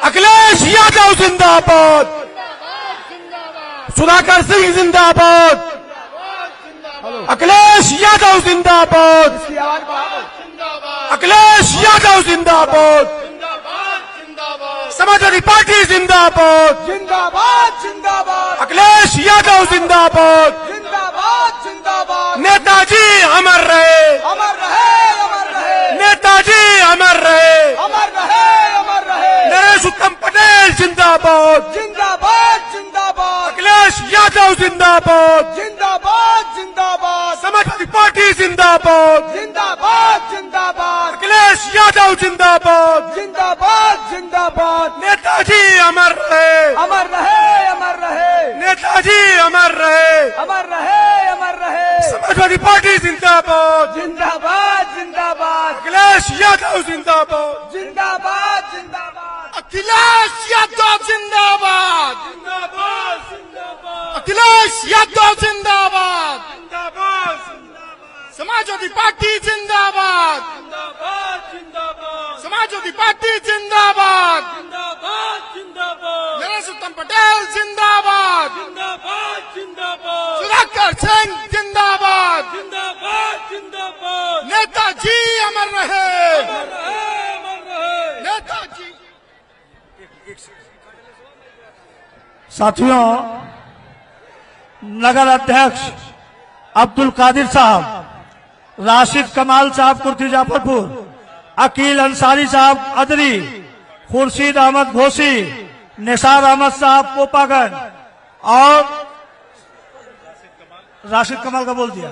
अखिलेश यादव जिंदाबाद, सुधाकर सिंह जिंदाबाद, अखिलेश यादव जिंदाबाद, अखिलेश यादव जिंदाबाद, समाजवादी पार्टी जिंदाबाद, जिंदाबाद जिंदाबाद, अखिलेश यादव जिंदाबाद, जिंदाबाद जिंदाबाद, नेताजी अमर रहे, अमर रहे, अमर रहे, नेताजी अमर रहे, अमर रहे, अमर रहे, नरेश उत्तम पटेल जिंदाबाद, जिंदाबाद जिंदाबाद, अखिलेश यादव जिंदाबाद, जिंदाबाद जिंदाबाद, समाजवादी पार्टी जिंदाबाद, जिंदाबाद जिंदाबाद, अखिलेश यादव जिंदाबाद, जिंदाबाद जिंदाबाद, नेताजी अमर रहे, अमर रहे, अमर रहे, नेताजी अमर रहे, अमर रहे, अमर रहे, समाजवादी पार्टी जिंदाबाद, जिंदाबाद जिंदाबाद, अखिलेश यादव जिंदाबाद, जिंदाबाद जिंदाबाद, अखिलेश यादव जिंदाबाद, जिंदाबाद जिंदाबाद, अखिलेश यादव जिंदाबाद, जिंदाबाद, समाजवादी पार्टी जिंदाबाद, जिंदाबाद जिंदाबाद, समाजवादी पार्टी जिंदाबाद, जिंदाबाद जिंदाबाद, नरेश उत्तम पटेल जिंदाबाद, जिंदाबाद जिंदाबाद, सुधाकर सिंह जिंदाबाद, जिंदाबाद जिंदाबाद, नेताजी अमर रहे, अमर रहे, नेताजी। साथियों, नगर अध्यक्ष अब्दुल कादिर साहब, राशिद कमाल साहब कुर्ती जाफरपुर, अकील अंसारी साहब अदरी, खुर्शीद अहमद घोसी, निसार अहमद साहब पोपागंज और राशिद कमाल का बोल दिया,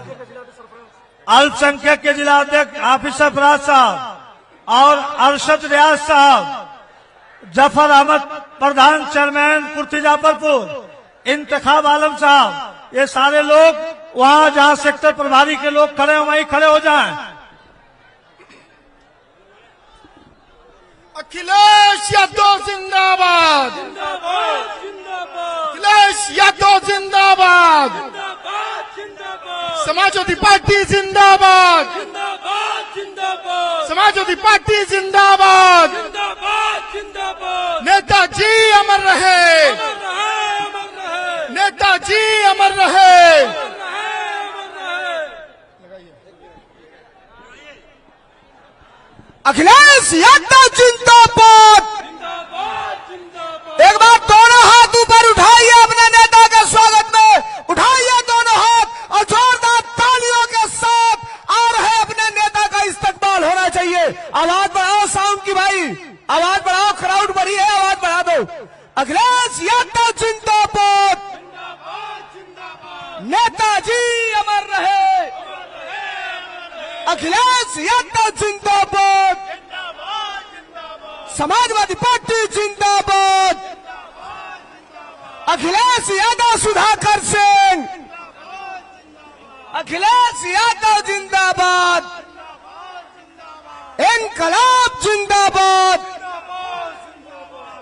अल्पसंख्यक के जिला अध्यक्ष हाफिज सरफराज साहब और अरशद रियाज साहब, जफर अहमद प्रधान चेयरमैन कुर्ती जाफरपुर, इंतखाब आलम साहब, ये सारे लोग वहां जहां सेक्टर प्रभारी के लोग खड़े हैं वहीं खड़े हो जाएं। अखिलेश यादव जिंदाबाद, जिंदाबाद जिंदाबाद, अखिलेश यादव जिंदाबाद, जिंदाबाद जिंदाबाद, समाजवादी पार्टी जिंदाबाद, जिंदाबाद जिंदाबाद, समाजवादी पार्टी जिंदाबाद, जिंदाबाद जिंदाबाद, नेताजी अमर रहे, अमर रहे, अमर रहे, नेताजी अमर रहे, अखिलेश यादव जिंदाबाद। जिंदाबाद जिंदाबाद, एक बार दोनों हाथ ऊपर उठाइए अपने नेता के स्वागत में, उठाइए दोनों हाथ और जोरदार तालियों के साथ आ रहे अपने नेता का इस्तकबाल होना चाहिए। आवाज बढ़ाओ साउंड की भाई, आवाज बढ़ाओ, क्राउड बढ़ी है, आवाज बढ़ा दो। अखिलेश यादव जिंदाबाद, नेताजी अमर रहे, अखिलेश यादव जिंदाबाद, समाजवादी पार्टी जिंदाबाद, अखिलेश यादव सुधाकर सिंह, अखिलेश यादव जिंदाबाद, इनकलाब जिंदाबाद,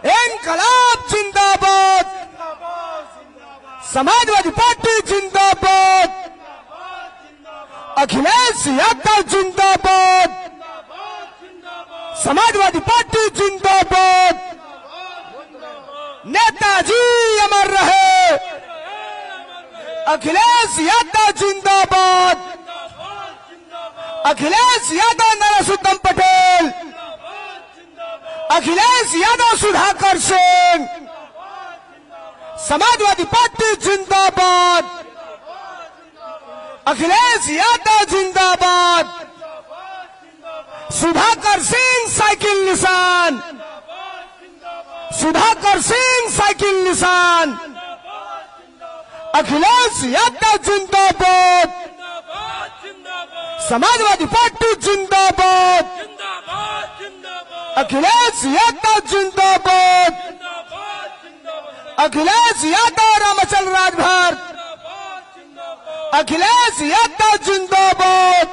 इनकलाब जिंदाबाद, समाजवादी पार्टी जिंदाबाद, अखिलेश यादव जिंदाबाद, समाजवादी पार्टी जिंदाबाद, नेताजी अमर रहे, अखिलेश यादव जिंदाबाद, अखिलेश यादव नरेश उत्तम पटेल, अखिलेश यादव सुधाकर सिंह, समाजवादी पार्टी जिंदाबाद, अखिलेश यादव जिंदाबाद, सुधाकर सिंह साइकिल निशान, सुधाकर सिंह साइकिल निशान, अखिलेश यादव जिंदाबाद, समाजवादी पार्टी जिंदाबाद, अखिलेश यादव जिंदाबाद, अखिलेश यादव रामचल राजभर, अखिलेश यादव जिंदाबाद,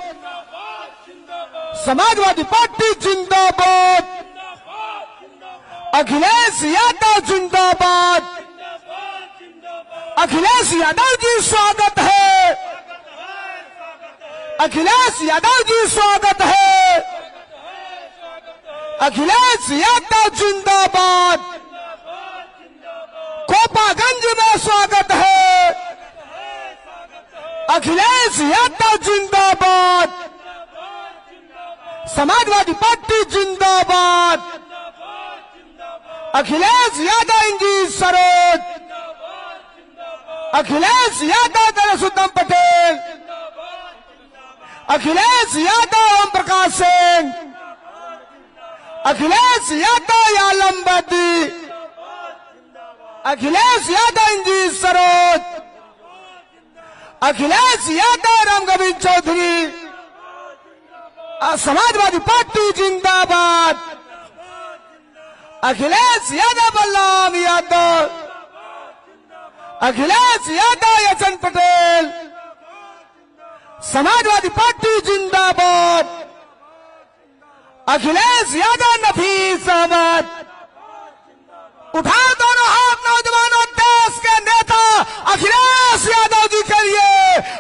समाजवादी पार्टी जिंदाबाद, अखिलेश यादव जिंदाबाद, अखिलेश यादव जी स्वागत है, अखिलेश यादव जी स्वागत है, अखिलेश यादव जिंदाबाद। अखिलेश यादव जिंदाबाद, समाजवादी पार्टी जिंदाबाद, अखिलेश यादव इंजीनियर सरोज, अखिलेश यादव दरसुद्दम पटेल, अखिलेश यादव ओम प्रकाश सिंह, अखिलेश यादव आलम बद्री, अखिलेश यादव इंजीनियर सरोज, अखिलेश यादव राम गोविंद चौधरी, समाजवादी पार्टी जिंदाबाद, अखिलेश यादव बलराम यादव, अखिलेश यादव यचन पटेल, समाजवादी पार्टी जिंदाबाद, अखिलेश यादव नफीस अहमद। उठाओ दोनों हाथ नौजवानों, देश के नेता अखिलेश यादव जी के लिए,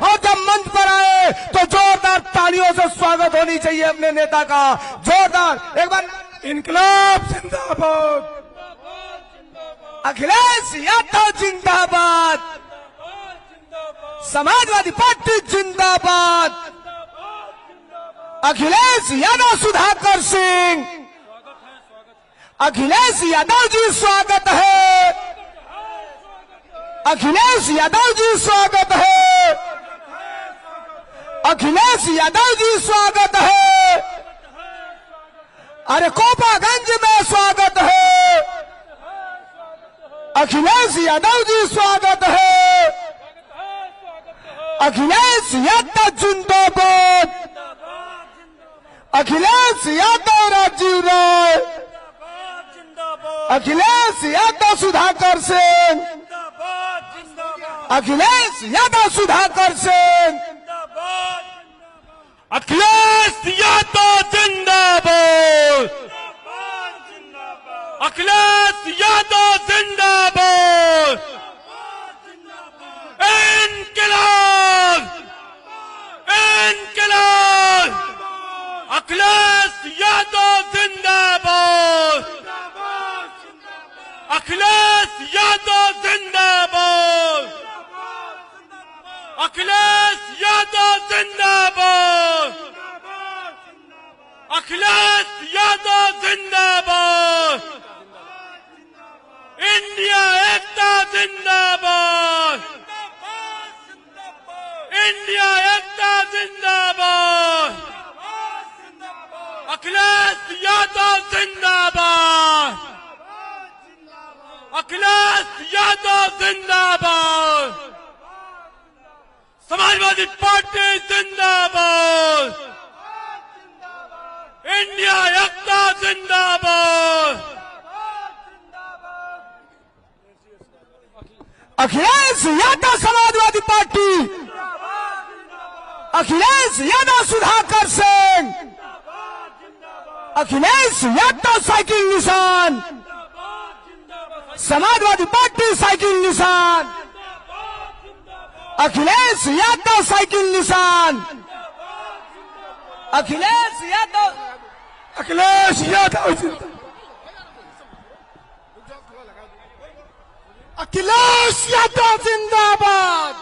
और जब मंच पर आए तो जोरदार तालियों से स्वागत होनी चाहिए अपने नेता का। जोरदार एक बार इनकलाब जिंदाबाद, अखिलेश यादव जिंदाबाद, समाजवादी पार्टी जिंदाबाद, अखिलेश यादव सुधाकर सिंह, अखिलेश यादव जी स्वागत है, अखिलेश यादव जी स्वागत है, अखिलेश यादव जी स्वागत है, अरे कोपागंज में स्वागत है, अखिलेश यादव जी स्वागत है, अखिलेश यादव जिंदाबाद, अखिलेश यादव राजीव राय, अखिलेश यादव सुधाकर सिंह, अखिलेश यादव सुधाकर सिंह, अखिलेश यादव जिंदाबाद, अखिलेश यादव जिंदाबाद, इनकलाब, इनकलाब, अखिलेश यादव जिंदाबाद, अखिलेश यादव जिंदाबाद, अखिलेश यादव जिंदाबाद, अखिलेश यादव जिंदाबाद, इंडिया एकता जिंदाबाद, इंडिया एकता जिंदाबाद, अखिलेश यादव जिंदाबाद, अखिलेश यादव जिंदाबाद, समाजवादी पार्टी जिंदाबाद, इंडिया एकता जिंदाबाद, अखिलेश यादव समाजवादी पार्टी, अखिलेश यादव सुधाकर सिंह, अखिलेश यादव साइकिल निशान, समाजवादी पार्टी साइकिल निशान, अखिलेश यादव साइकिल निशान, अखिलेश यादव, अखिलेश यादव अखिलेश यादव जिंदाबाद,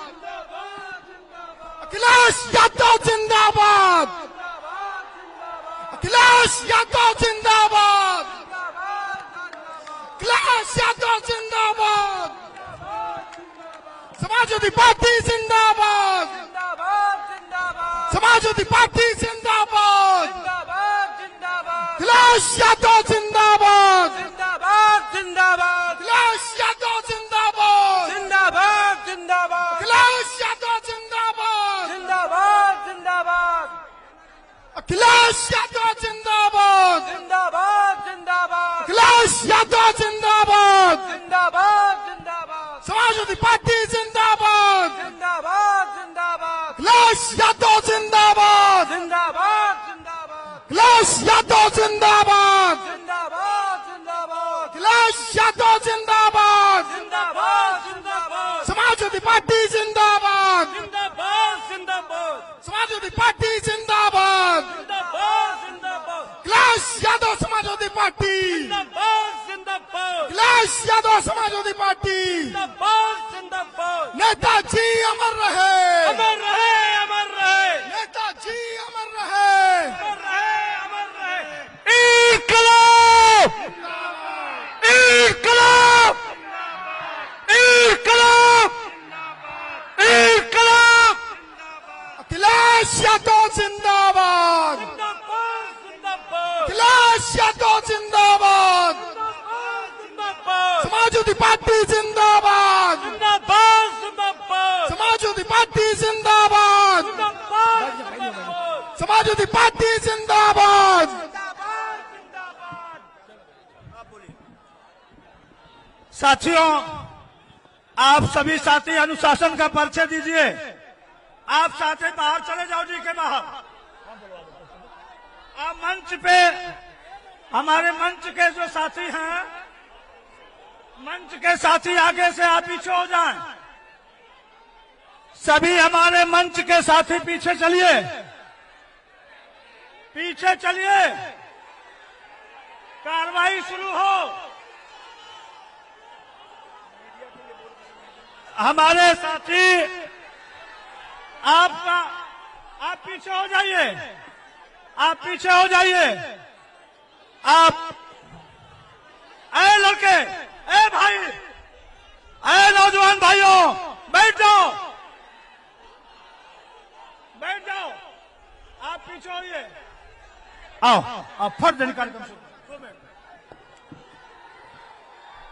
अखिलेश यादव जिंदाबाद, अखिलेश यादव जिंदाबाद, अखिलेश यादव जिंदाबाद, समाजवादी पार्टी जिंदाबाद, समाजवादी पार्टी जिंदाबाद, अखिलेश यादव जिंदाबाद, अखिलेश यादव जिंदाबाद, अखिलेश यादव जिंदाबाद, अखिलेश यादव जिंदाबाद, अखिलेश यादव जिंदाबाद, समाजवादी पार्टी जिंदाबाद, अखिलेश यादव जिंदाबाद, अखिलेश यादव जिंदाबाद, अखिलेश यादव जिंदाबाद, समाजवादी पार्टी जिंदाबाद, समाजवादी पार्टी जिंदाबाद, अखिलेश यादव समाजवादी पार्टी, अखिलेश यादव समाजवादी पार्टी, नेताजी अमर रहे, अमर रहे, समाजवादी पार्टी जिंदाबाद, जिंदाबाद जिंदाबाद समाजवादी पार्टी जिंदाबाद, जिंदाबाद समाजवादी पार्टी जिंदाबाद। साथियों, आप सभी साथी अनुशासन का परिचय दीजिए। आप साथी बाहर चले जाओ जी के बाहर। आप मंच पे, हमारे मंच के जो साथी हैं, मंच के साथी आगे से आप पीछे हो जाएं। सभी हमारे मंच के साथी पीछे चलिए, पीछे चलिए, कार्रवाई शुरू हो। हमारे साथी आप पीछे हो जाइए, आप पीछे हो जाइए। आप लड़के, भाई, नौजवान भाइयों, बैठ जाओ, बैठ जाओ। आप पीछे होइए। आओ, आप फट देने कार्यक्रम शुरू।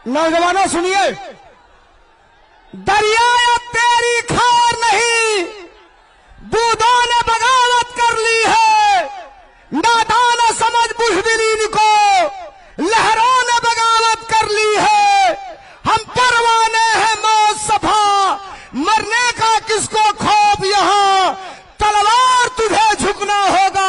नौजवानों सुनिए, दरिया अब तेरी खार नहीं, बूंदों ने बगावत कर ली है। नादान समझ बुजदिलीन को लहरों ने बगावत कर ली है। हम परवाने हैं मौत सफा, मरने का किसको खौफ यहाँ। तलवार तुझे झुकना होगा,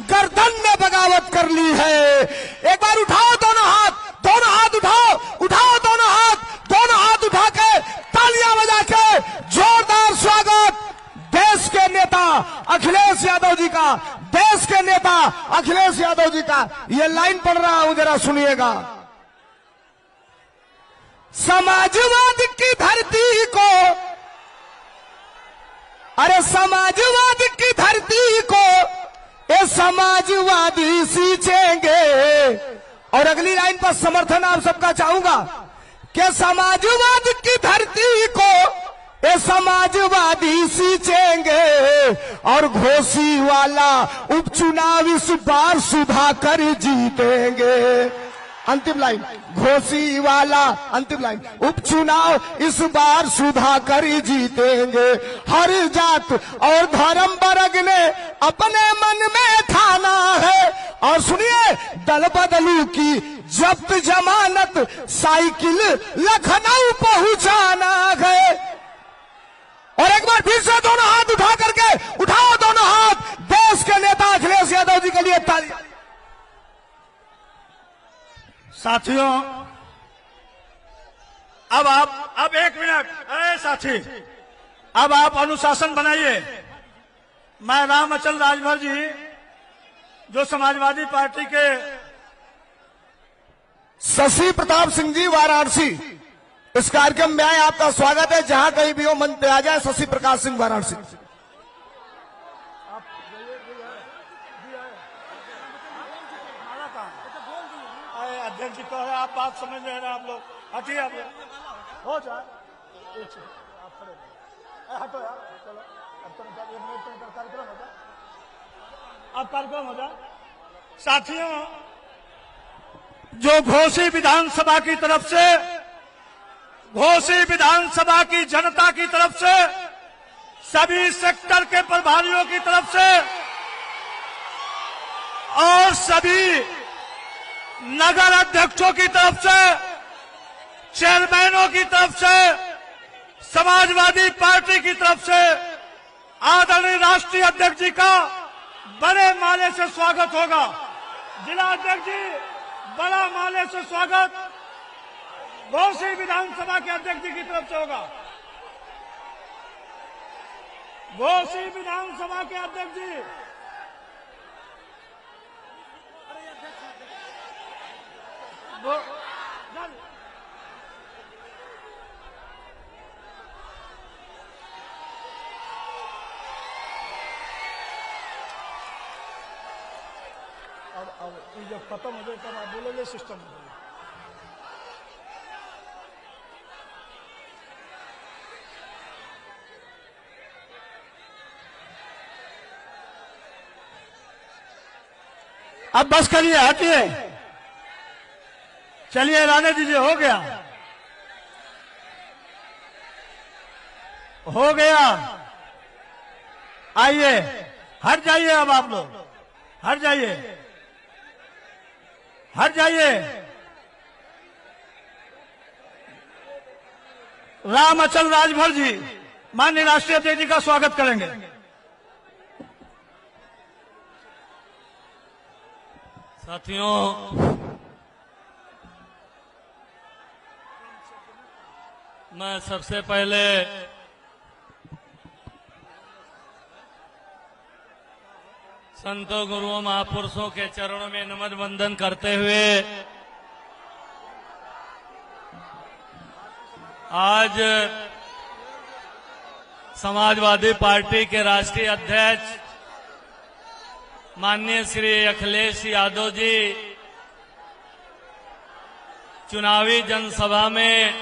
गर्दन ने बगावत कर ली है। एक बार उठाओ दोनों हाथ, दोनों हाथ उठाओ, उठाओ दोनों हाथ, दोनों हाथ उठा के तालियां बजा के जोरदार स्वागत देश के नेता अखिलेश यादव जी का, देश के नेता अखिलेश यादव जी का। ये लाइन पढ़ रहा हूं, जरा सुनिएगा। समाजवाद की धरती को, अरे समाजवाद की धरती को ये समाजवादी सींचेंगे। और अगली लाइन पर समर्थन आप सबका चाहूंगा कि समाजवाद की धरती को ये समाजवादी सींचेंगे। और घोसी वाला उपचुनाव इस बार सुधाकर जीतेंगे। अंतिम लाइन, घोसी वाला, अंतिम लाइन, उपचुनाव इस बार सुधाकर जीतेंगे। हर जात और धर्म वर्ग ने अपने मन में ठाना है। और सुनिए, दल बदलू की जब्त जमानत साइकिल लखनऊ पहुंचाना है। और एक बार फिर से दोनों हाथ उठा करके, उठाओ दोनों हाथ, देश के नेता अखिलेश यादव जी के लिए तालियां। साथियों, अब एक मिनट, अरे साथी, अब आप अनुशासन बनाइए। मैं राम अचल राजभर जी, जो समाजवादी पार्टी के शशि प्रताप सिंह जी वाराणसी, इस कार्यक्रम में आए, आपका स्वागत है। जहां कहीं भी हो मंच पे आ जाए। शशि प्रकाश सिंह वाराणसी। अध्यक्ष जी कह रहे हैं, आप बात समझ रहे हैं। आप लोग हटिए, आप लोग हो जाए, आप खड़े हटो यार, चलो अब तो 1 मिनट तो कार्यक्रम हो जाए, अब कार्यक्रम हो जाए। साथियों, जो घोसी विधानसभा की तरफ से, घोसी विधानसभा की जनता की तरफ से, सभी सेक्टर के प्रभारियों की तरफ से और सभी नगर अध्यक्षों की तरफ से, चेयरमैनों की तरफ से, समाजवादी पार्टी की तरफ से आदरणीय राष्ट्रीय अध्यक्ष जी का बड़े माले से स्वागत होगा। जिला अध्यक्ष जी, बड़ा माले से स्वागत घोसी विधानसभा के अध्यक्ष जी की तरफ से होगा। घोसी विधानसभा के अध्यक्ष जी, अब जब खत्म हो जाए तब आप बोलोगे सिस्टम में। अब बस करिए, हटिए, चलिए, रहने दीजिए, हो गया। हो गया। आइए, हट जाइए, अब आप लोग हट जाइए, हट जाइए। राम अचल राजभर जी माननीय राष्ट्रीय अध्यक्ष जी का स्वागत करेंगे। साथियों, मैं सबसे पहले संतों गुरुओं महापुरुषों के चरणों में नमन वंदन करते हुए आज समाजवादी पार्टी के राष्ट्रीय अध्यक्ष माननीय श्री अखिलेश यादव जी चुनावी जनसभा में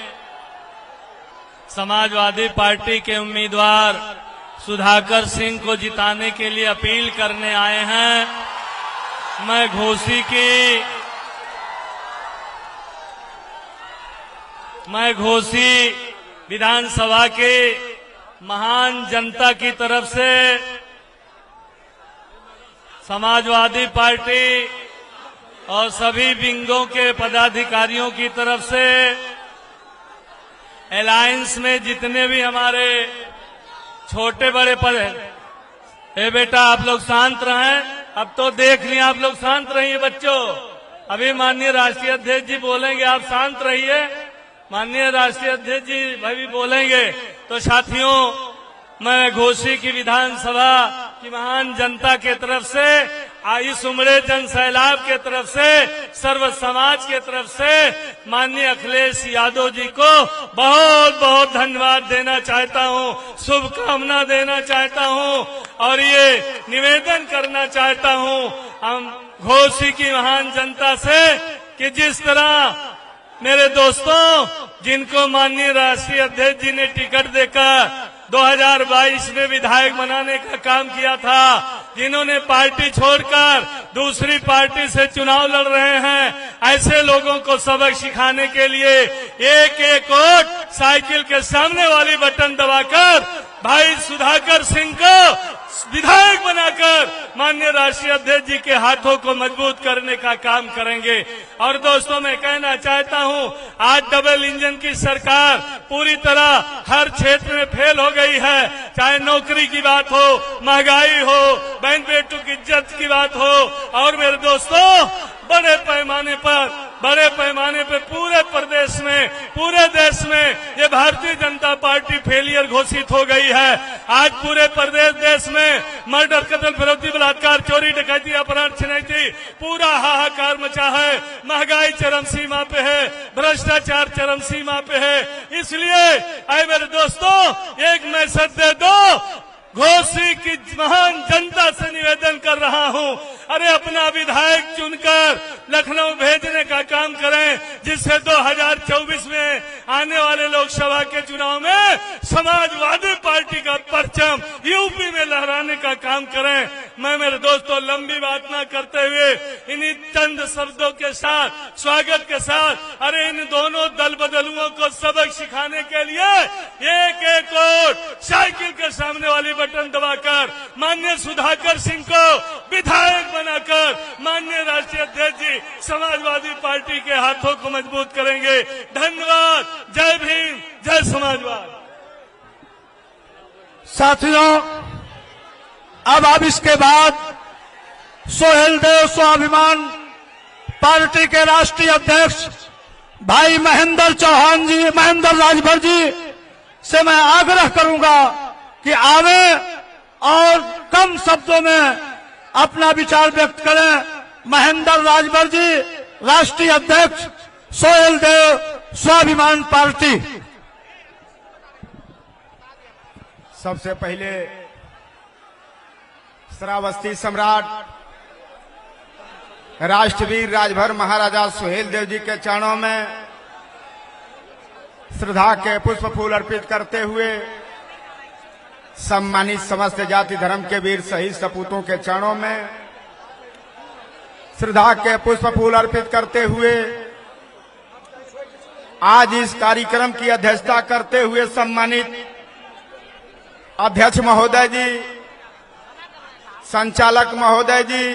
समाजवादी पार्टी के उम्मीदवार सुधाकर सिंह को जिताने के लिए अपील करने आए हैं। मैं घोसी विधानसभा की महान जनता की तरफ से समाजवादी पार्टी और सभी विंगों के पदाधिकारियों की तरफ से अलायंस में जितने भी हमारे छोटे बड़े पद हैं। ए बेटा, आप लोग शांत रहें। अब तो देख लिया, आप लोग शांत रहिए बच्चों। अभी माननीय राष्ट्रीय अध्यक्ष जी बोलेंगे, आप शांत रहिए। माननीय राष्ट्रीय अध्यक्ष जी भाई बोलेंगे। तो साथियों, मैं घोसी की विधानसभा की महान जनता के तरफ से, इस उमड़े जन सैलाब के तरफ से, सर्व समाज के तरफ से माननीय अखिलेश यादव जी को बहुत बहुत धन्यवाद देना चाहता हूं, शुभकामना देना चाहता हूं और ये निवेदन करना चाहता हूं हम घोसी की महान जनता से कि जिस तरह मेरे दोस्तों, जिनको माननीय राष्ट्रीय अध्यक्ष जी ने टिकट देकर 2022 में विधायक बनाने का काम किया था, जिन्होंने पार्टी छोड़कर दूसरी पार्टी से चुनाव लड़ रहे हैं, ऐसे लोगों को सबक सिखाने के लिए एक एक वोट साइकिल के सामने वाली बटन दबाकर भाई सुधाकर सिंह को विधायक बनाकर माननीय राष्ट्रीय अध्यक्ष जी के हाथों को मजबूत करने का काम करेंगे। और दोस्तों, मैं कहना चाहता हूं, आज डबल इंजन की सरकार पूरी तरह हर क्षेत्र में फेल हो गई है। चाहे नौकरी की बात हो, महंगाई हो, बहन बेटों की इज्जत की बात हो, और मेरे दोस्तों बड़े पैमाने पर पूरे प्रदेश में, पूरे देश में ये भारतीय जनता पार्टी फेलियर घोषित हो गई है। आज पूरे प्रदेश देश में मर्डर, कत्ल, फिरौती, बलात्कार, चोरी, डकैती, अपहरण, छिनैती पूरा हाहाकार मचा है। महंगाई चरम सीमा पे है, भ्रष्टाचार चरम सीमा पे है। इसलिए आए मेरे दोस्तों, एक मैसेज दे दो, घोसी की महान जनता से निवेदन कर रहा हूं, अरे अपना विधायक चुनकर लखनऊ भेजने का काम करें, जिससे 2024 में आने वाले लोकसभा के चुनाव में समाजवादी पार्टी का परचम यूपी में लहराने का काम करें। मैं मेरे दोस्तों लंबी बात ना करते हुए इन्हीं चंद शब्दों के साथ, स्वागत के साथ, अरे इन दोनों दल बदलुओं को सबक सिखाने के लिए एक एक वोट साइकिल के सामने वाली बटन दबाकर माननीय सुधाकर सिंह को विधायक बनाकर माननीय राष्ट्रीय अध्यक्ष जी समाजवादी पार्टी के हाथों को मजबूत करेंगे। धन्यवाद। जय भीम, जय समाजवाद। साथियों, अब इसके बाद सोहेल देव स्वाभिमान पार्टी के राष्ट्रीय अध्यक्ष भाई महेंद्र चौहान जी, महेंद्र राजभर जी से मैं आग्रह करूंगा कि आवे और कम शब्दों में अपना विचार व्यक्त करें। महेंद्र राजभर जी, राष्ट्रीय अध्यक्ष सोहेल देव स्वाभिमान पार्टी। सबसे पहले श्रावस्ती सम्राट राष्ट्रवीर राजभर महाराजा सोहेल देव जी के चरणों में श्रद्धा के पुष्प फूल अर्पित करते हुए सम्मानित समस्त जाति धर्म के वीर शहीद सपूतों के चरणों में श्रद्धा के पुष्प फूल अर्पित करते हुए आज इस कार्यक्रम की अध्यक्षता करते हुए सम्मानित अध्यक्ष महोदय जी, संचालक महोदय जी,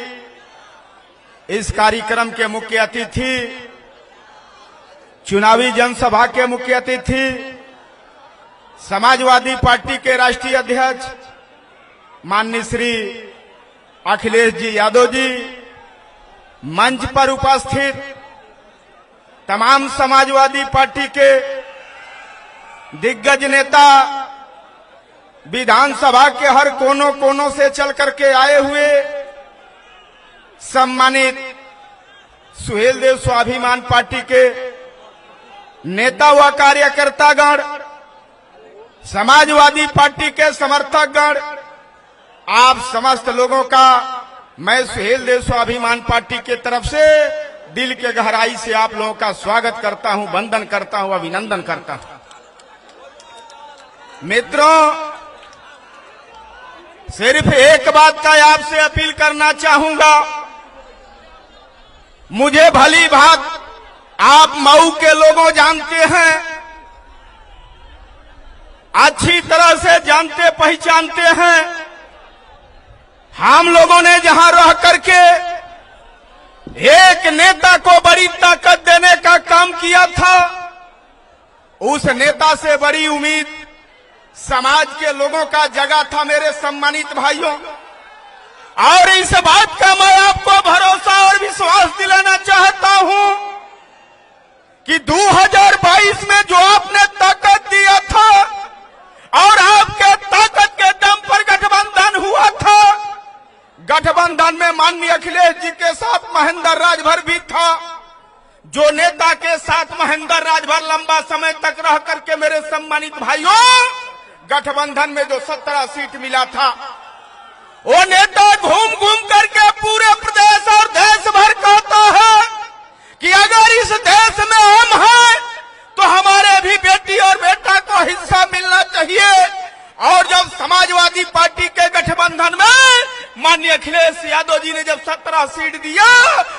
इस कार्यक्रम के मुख्य अतिथि, चुनावी जनसभा के मुख्य अतिथि, समाजवादी पार्टी के राष्ट्रीय अध्यक्ष माननीय श्री अखिलेश जी यादव जी, मंच पर उपस्थित तमाम समाजवादी पार्टी के दिग्गज नेता, विधानसभा के हर कोनों कोनों से चल करके आए हुए सम्मानित सुहेल देव स्वाभिमान पार्टी के नेता व कार्यकर्तागण, समाजवादी पार्टी के समर्थकगण, आप समस्त लोगों का मैं सुहेल देव स्वाभिमान पार्टी के तरफ से दिल के गहराई से आप लोगों का स्वागत करता हूं, वंदन करता हूं, अभिनंदन करता हूं। मित्रों, सिर्फ एक बात का आपसे अपील करना चाहूंगा। मुझे भली भांत आप मऊ के लोगों जानते हैं, अच्छी तरह से जानते पहचानते हैं। हम लोगों ने जहां रह करके एक नेता को बड़ी ताकत देने का काम किया था, उस नेता से बड़ी उम्मीद समाज के लोगों का जगह था मेरे सम्मानित भाइयों। और इस बात का मैं आपको भरोसा और विश्वास दिलाना चाहता हूं कि 2022 में जो आपने ताकत दिया था और आपके ताकत के दम पर गठबंधन हुआ था, गठबंधन में माननीय अखिलेश जी के साथ महेंद्र राजभर भी था। जो नेता के साथ महेंद्र राजभर लंबा समय तक रह करके मेरे सम्मानित भाइयों गठबंधन में जो 17 सीट मिला था, वो नेता घूम घूम करके पूरे प्रदेश और देश भर कहता है कि अगर इस देश में हम हैं तो हमारे भी बेटी और बेटा को हिस्सा मिलना चाहिए। और जब समाजवादी पार्टी के गठबंधन में माननीय अखिलेश यादव जी ने जब 17 सीट दिया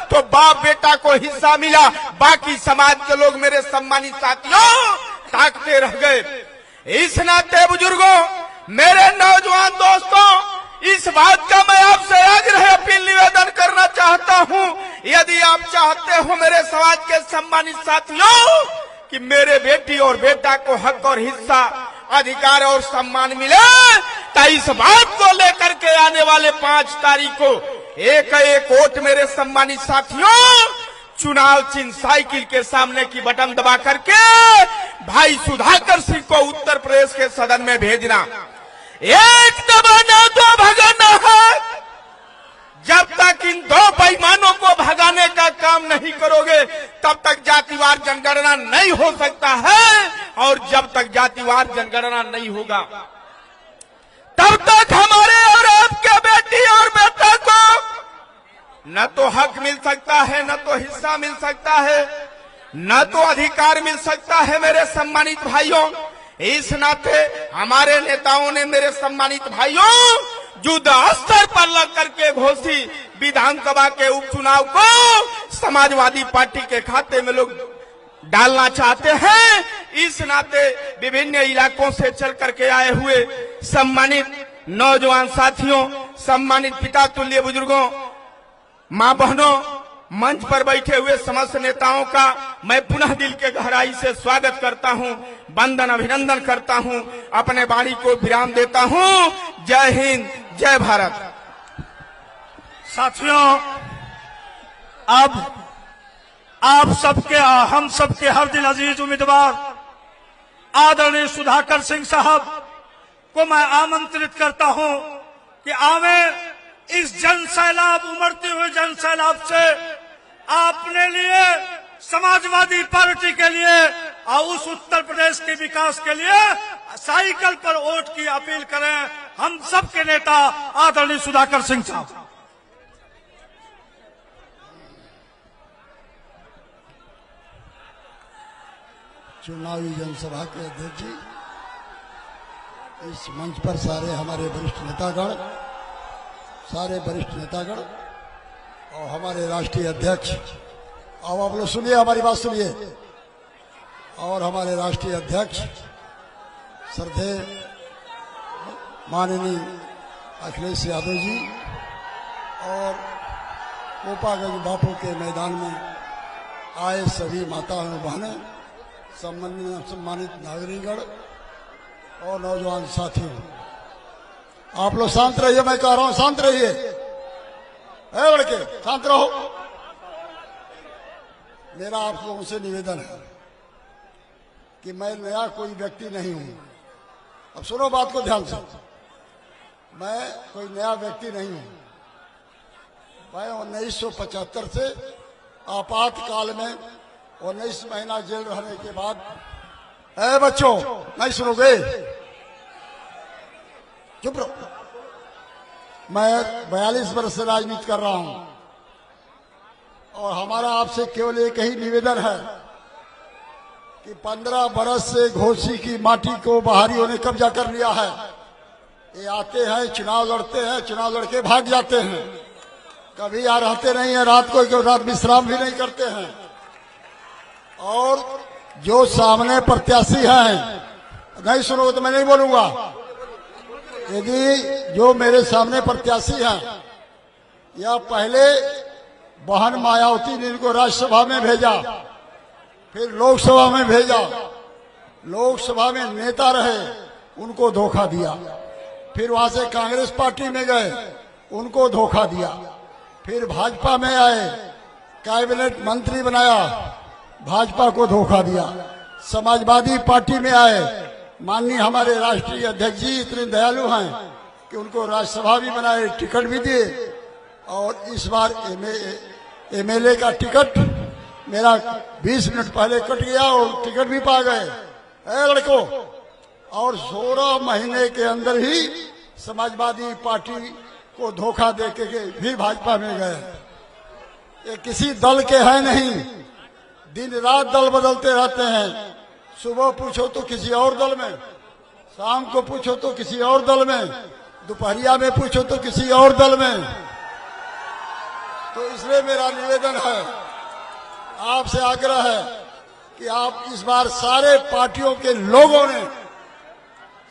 तो बाप बेटा को हिस्सा मिला, बाकी समाज के लोग मेरे सम्मानित साथियों ताकते रह गए। इस नाते बुजुर्गों, मेरे नौजवान दोस्तों, इस बात का मैं आपसे आग्रह अपील निवेदन करना चाहता हूं, यदि आप चाहते हो मेरे समाज के सम्मानित साथियों कि मेरे बेटी और बेटा को हक और हिस्सा, अधिकार और सम्मान मिले, तो इस बात को लेकर के आने वाले 5 तारीख को एक एक वोट मेरे सम्मानित साथियों चुनाव चिन्ह साइकिल के सामने की बटन दबा करके भाई सुधाकर सिंह को उत्तर प्रदेश के सदन में भेजना। एक दबाना दो भगाना है। जब तक इन 2 बेईमानों को भगाने का काम नहीं करोगे तब तक जातिवार जनगणना नहीं हो सकता है, और जब तक जातिवार जनगणना नहीं होगा तब तक हमारे और आपके बेटी और बेटा को न तो हक मिल सकता है, न तो हिस्सा मिल सकता है, न तो अधिकार मिल सकता है। मेरे सम्मानित भाइयों, इस नाते हमारे नेताओं ने मेरे सम्मानित भाइयों युद्ध स्तर पर लग करके घोषित विधानसभा के उपचुनाव को समाजवादी पार्टी के खाते में लोग डालना चाहते हैं। इस नाते विभिन्न इलाकों से चल करके आए हुए सम्मानित नौजवान साथियों, सम्मानित पिता तुल्य बुजुर्गों, मां बहनों, मंच पर बैठे हुए समस्त नेताओं का मैं पुनः दिल के गहराई से स्वागत करता हूं, वंदन अभिनंदन करता हूं, अपने वाणी को विराम देता हूं। जय हिंद, जय भारत। साथियों, अब आप सबके, हम सबके हर दिल अजीज उम्मीदवार आदरणीय सुधाकर सिंह साहब को मैं आमंत्रित करता हूं कि आवे इस जनसैलाब, उमड़ते हुए जनसैलाब से आपने लिए, समाजवादी पार्टी के लिए और उस उत्तर प्रदेश के विकास के लिए साइकिल पर वोट की अपील करें। हम सबके नेता आदरणीय सुधाकर सिंह साहब। चुनावी जनसभा के अध्यक्ष जी, इस मंच पर सारे हमारे वरिष्ठ नेतागण, और हमारे राष्ट्रीय अध्यक्ष, और आप लोग सुनिए, हमारी बात सुनिए, और हमारे राष्ट्रीय अध्यक्ष श्रद्धेय माननीय अखिलेश यादव जी और कोपागंज बापू के मैदान में आए सभी माताओं और बहनें, सम्मानित नागरिकगण और नौजवान साथियों, आप लोग शांत रहिए। मैं कह रहा हूं शांत रहिए। ए लड़के शांत रहो। मेरा आप लोगों से निवेदन है कि मैं नया कोई व्यक्ति नहीं हूं। अब सुनो बात को ध्यान से। मैं कोई नया व्यक्ति नहीं हूं। मैं 1975 से आपातकाल में 19 महीना जेल रहने के बाद, ए बच्चों नहीं सुनोगे, चुप रहो। मैं 42 वर्ष से राजनीति कर रहा हूं और हमारा आपसे केवल एक ही निवेदन है कि 15 बरस से घोसी की माटी को बाहरियों ने कब्जा कर लिया है। ये आते हैं, चुनाव लड़ते हैं, चुनाव लड़के भाग जाते हैं, कभी यहाँ रहते नहीं है, रात को रात विश्राम भी नहीं करते हैं। और जो सामने प्रत्याशी हैं, नहीं सुनोगे तो मैं नहीं बोलूंगा। यदि जो मेरे सामने प्रत्याशी हैं, या पहले बहन मायावती ने इनको राज्यसभा में भेजा, फिर लोकसभा में भेजा, लोकसभा में नेता रहे, उनको धोखा दिया, फिर वहां से कांग्रेस पार्टी में गए, उनको धोखा दिया, फिर भाजपा में आए, कैबिनेट मंत्री बनाया, भाजपा को धोखा दिया, समाजवादी पार्टी में आए, माननीय हमारे राष्ट्रीय अध्यक्ष जी इतने दयालु हैं कि उनको राज्यसभा भी बनाए, टिकट भी दिए, और इस बार एमएलए का टिकट मेरा 20 मिनट पहले कट गया और टिकट भी पा गए। ए लड़कों, और 16 महीने के अंदर ही समाजवादी पार्टी को धोखा दे के फिर भाजपा में गए। ये किसी दल के हैं नहीं, दिन रात दल बदलते रहते हैं। सुबह पूछो तो किसी और दल में, शाम को पूछो तो किसी और दल में, दोपहरिया में पूछो तो किसी और दल में। तो इसलिए मेरा निवेदन है, आपसे आग्रह है कि आप इस बार सारे पार्टियों के लोगों ने,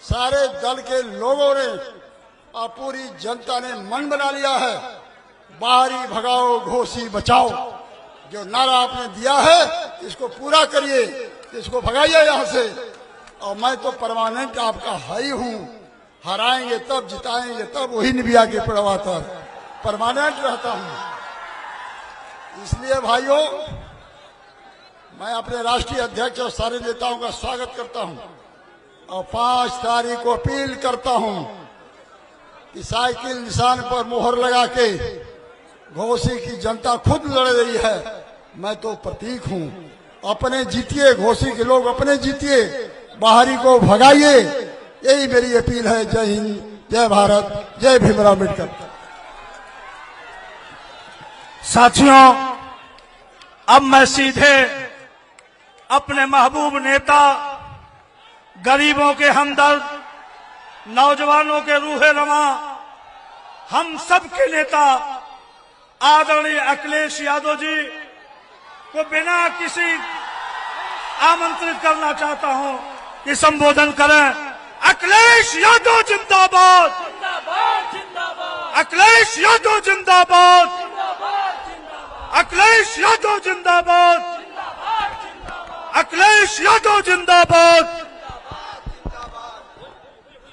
सारे दल के लोगों ने और पूरी जनता ने मन बना लिया है, बाहरी भगाओ घोसी बचाओ। जो नारा आपने दिया है इसको पूरा करिए, इसको भगाइए यहां से। और मैं तो परमानेंट आपका है ही हूं, हराएंगे तब, जिताएंगे तब, वही निबिया के पड़वाता परमानेंट रहता हूं। इसलिए भाइयों, मैं अपने राष्ट्रीय अध्यक्ष और सारे नेताओं का स्वागत करता हूं और 5 तारीख को अपील करता हूं कि साइकिल निशान पर मोहर लगा के घोसी की जनता खुद लड़ रही है, मैं तो प्रतीक हूं। अपने जीतिए, घोसी के लोग अपने जीतिए, बाहरी को भगाइए, यही मेरी अपील है। जय हिंद, जय भारत, जय भीमराव अम्बेडकर। साथियों, अब मैं सीधे अपने महबूब नेता, गरीबों के हमदर्द, नौजवानों के रूहे रवां, हम सब के नेता आदरणीय अखिलेश यादव जी को बिना किसी आमंत्रित करना चाहता हूं कि संबोधन करें। अखिलेश यादव जिंदाबाद, अखिलेश यादव जिंदाबाद, अखिलेश यादव जिंदाबाद, अखिलेश यादव जिंदाबाद।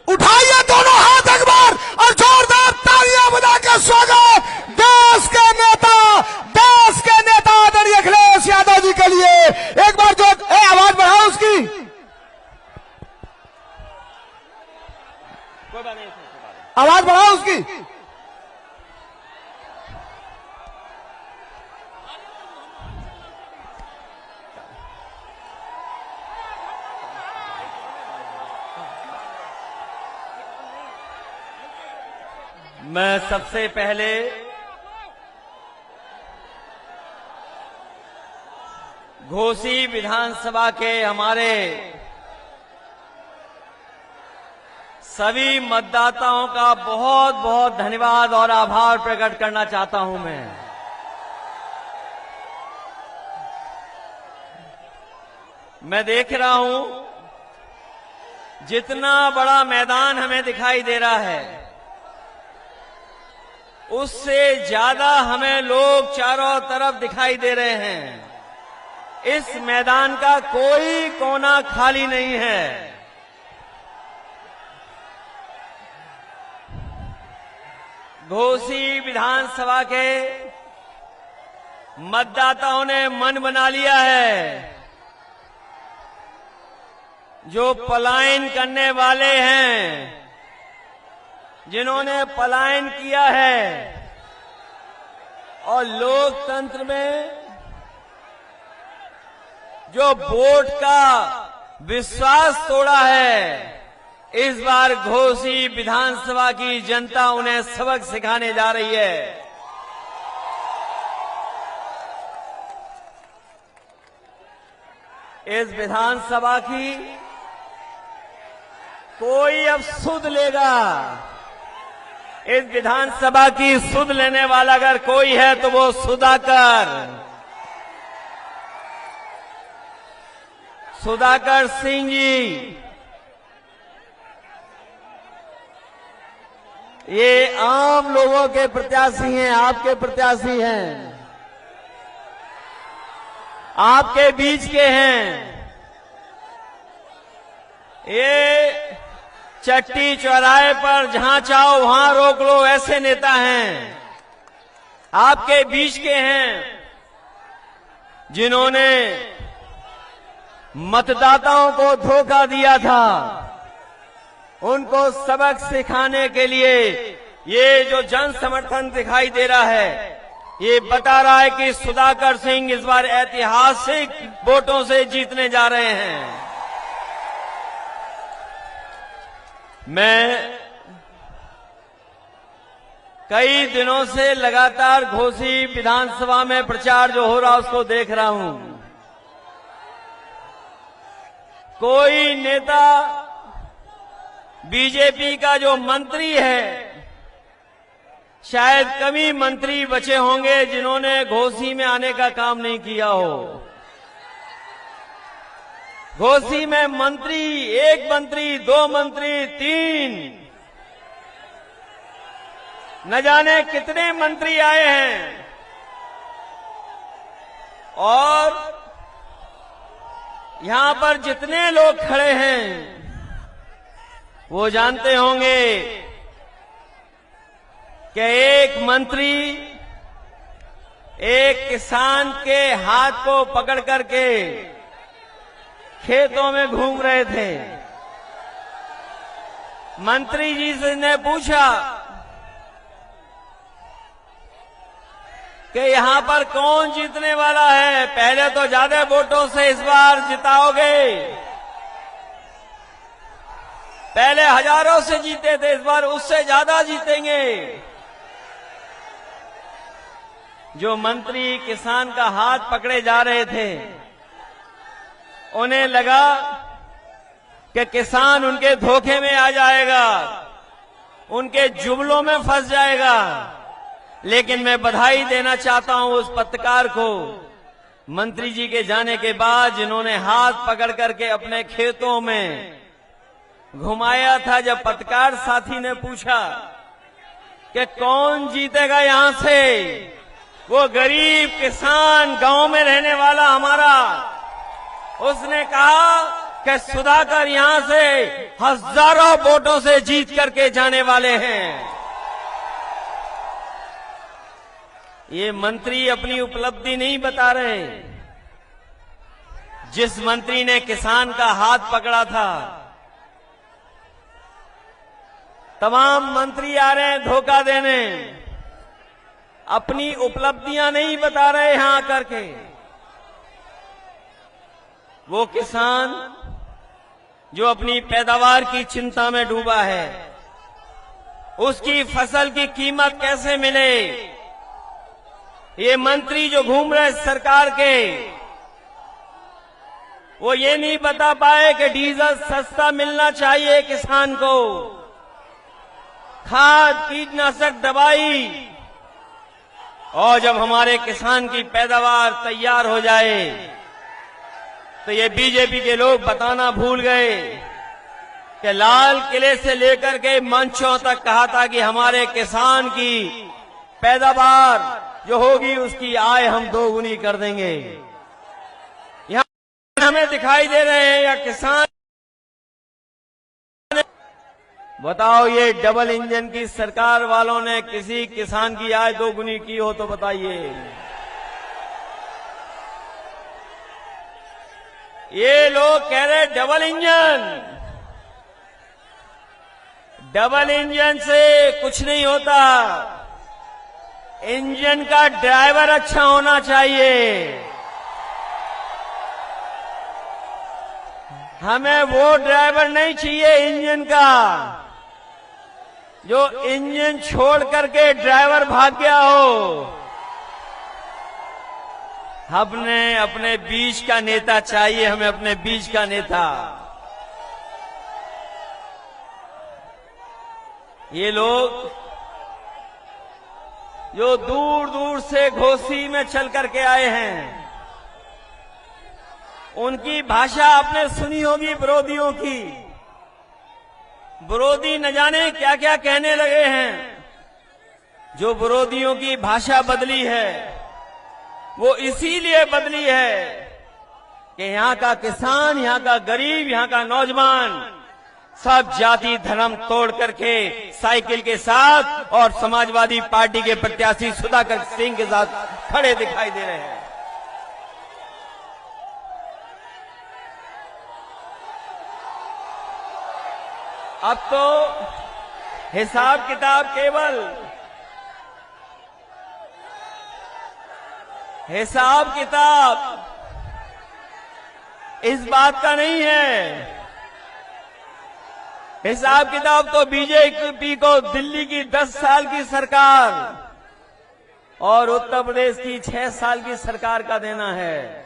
उठाइए दोनों हाथ एक बार और जोरदार तालियां बजा के स्वागत देश के नेता आदरणीय अखिलेश यादव जी के लिए। एक बार जो आवाज बढ़ाओ उसकी। आवाज बढ़ाओ उसकी। मैं सबसे पहले घोसी विधानसभा के हमारे सभी मतदाताओं का बहुत बहुत धन्यवाद और आभार प्रकट करना चाहता हूं। मैं देख रहा हूं जितना बड़ा मैदान हमें दिखाई दे रहा है, उससे ज्यादा हमें लोग चारों तरफ दिखाई दे रहे हैं। इस मैदान का कोई कोना खाली नहीं है। घोसी विधानसभा के मतदाताओं ने मन बना लिया है। जो पलायन करने वाले हैं, जिन्होंने पलायन किया है और लोकतंत्र में जो वोट का विश्वास तोड़ा है, इस बार घोसी विधानसभा की जनता उन्हें सबक सिखाने जा रही है। इस विधानसभा की कोई अब सुध लेगा। इस विधानसभा की सुध लेने वाला अगर कोई है तो वो सुधाकर सिंह जी। ये आम लोगों के प्रत्याशी हैं, आपके प्रत्याशी हैं, आपके बीच के हैं। ये चट्टी चौराहे पर जहां चाहो वहां रोक लो, ऐसे नेता हैं, आपके बीच के हैं, जिन्होंने मतदाताओं को धोखा दिया था। उनको सबक सिखाने के लिए ये जो जन समर्थन दिखाई दे रहा है, ये बता रहा है कि सुधाकर सिंह इस बार ऐतिहासिक वोटों से जीतने जा रहे हैं। मैं कई दिनों से लगातार घोसी विधानसभा में प्रचार जो हो रहा उसको देख रहा हूं। कोई नेता बीजेपी का जो मंत्री है, शायद कम ही मंत्री बचे होंगे जिन्होंने घोसी में आने का काम नहीं किया हो। घोसी में मंत्री, एक मंत्री, दो मंत्री, तीन, न जाने कितने मंत्री आए हैं। और यहां पर जितने लोग खड़े हैं वो जानते होंगे कि एक मंत्री एक किसान के हाथ को पकड़ करके खेतों में घूम रहे थे। मंत्री जी से ने पूछा कि यहां पर कौन जीतने वाला है। पहले तो ज्यादा वोटों से इस बार जिताओगे, पहले हजारों से जीते थे, इस बार उससे ज्यादा जीतेंगे। जो मंत्री किसान का हाथ पकड़े जा रहे थे, उन्हें लगा कि किसान उनके धोखे में आ जाएगा, उनके जुमलों में फंस जाएगा। लेकिन मैं बधाई देना चाहता हूं उस पत्रकार को, मंत्री जी के जाने के बाद, जिन्होंने हाथ पकड़ करके अपने खेतों में घुमाया था। जब पत्रकार साथी ने पूछा कि कौन जीतेगा यहां से, वो गरीब किसान गांव में रहने वाला हमारा, उसने कहा कि सुधाकर यहां से हजारों वोटों से जीत करके जाने वाले हैं। ये मंत्री अपनी उपलब्धि नहीं बता रहे। जिस मंत्री ने किसान का हाथ पकड़ा था, तमाम मंत्री आ रहे हैं धोखा देने, अपनी उपलब्धियां नहीं बता रहे यहां आकर के। वो किसान जो अपनी पैदावार की चिंता में डूबा है, उसकी फसल की कीमत कैसे मिले। ये मंत्री जो घूम रहे सरकार के, वो ये नहीं बता पाए कि डीजल सस्ता मिलना चाहिए किसान को, खाद कीटनाशक दवाई, और जब हमारे किसान की पैदावार तैयार हो जाए तो ये बीजेपी के लोग बताना भूल गए कि लाल किले से लेकर के मंचों तक कहा था कि हमारे किसान की पैदावार जो होगी उसकी आय हम दोगुनी कर देंगे। यहां हमें दिखाई दे रहे हैं या किसान, बताओ ये डबल इंजन की सरकार वालों ने किसी किसान की आय दोगुनी की हो तो बताइए। ये लोग कह रहे डबल इंजन से कुछ नहीं होता, इंजन का ड्राइवर अच्छा होना चाहिए। हमें वो ड्राइवर नहीं चाहिए इंजन का जो इंजन छोड़ करके ड्राइवर भाग गया हो। हमने अपने बीच का नेता चाहिए, हमें अपने बीच का नेता। ये लोग जो दूर दूर से घोसी में चल करके आए हैं, उनकी भाषा आपने सुनी होगी विरोधियों की। विरोधी न जाने क्या क्या कहने लगे हैं। जो विरोधियों की भाषा बदली है वो इसीलिए बदली है कि यहां का किसान, यहां का गरीब, यहां का नौजवान सब जाति धर्म तोड़ करके साइकिल के साथ और समाजवादी पार्टी के प्रत्याशी सुधाकर सिंह के साथ खड़े दिखाई दे रहे हैं। अब तो हिसाब किताब इस बात का नहीं है। हिसाब किताब तो बीजेपी को दिल्ली की 10 साल की सरकार और उत्तर प्रदेश की 6 साल की सरकार का देना है।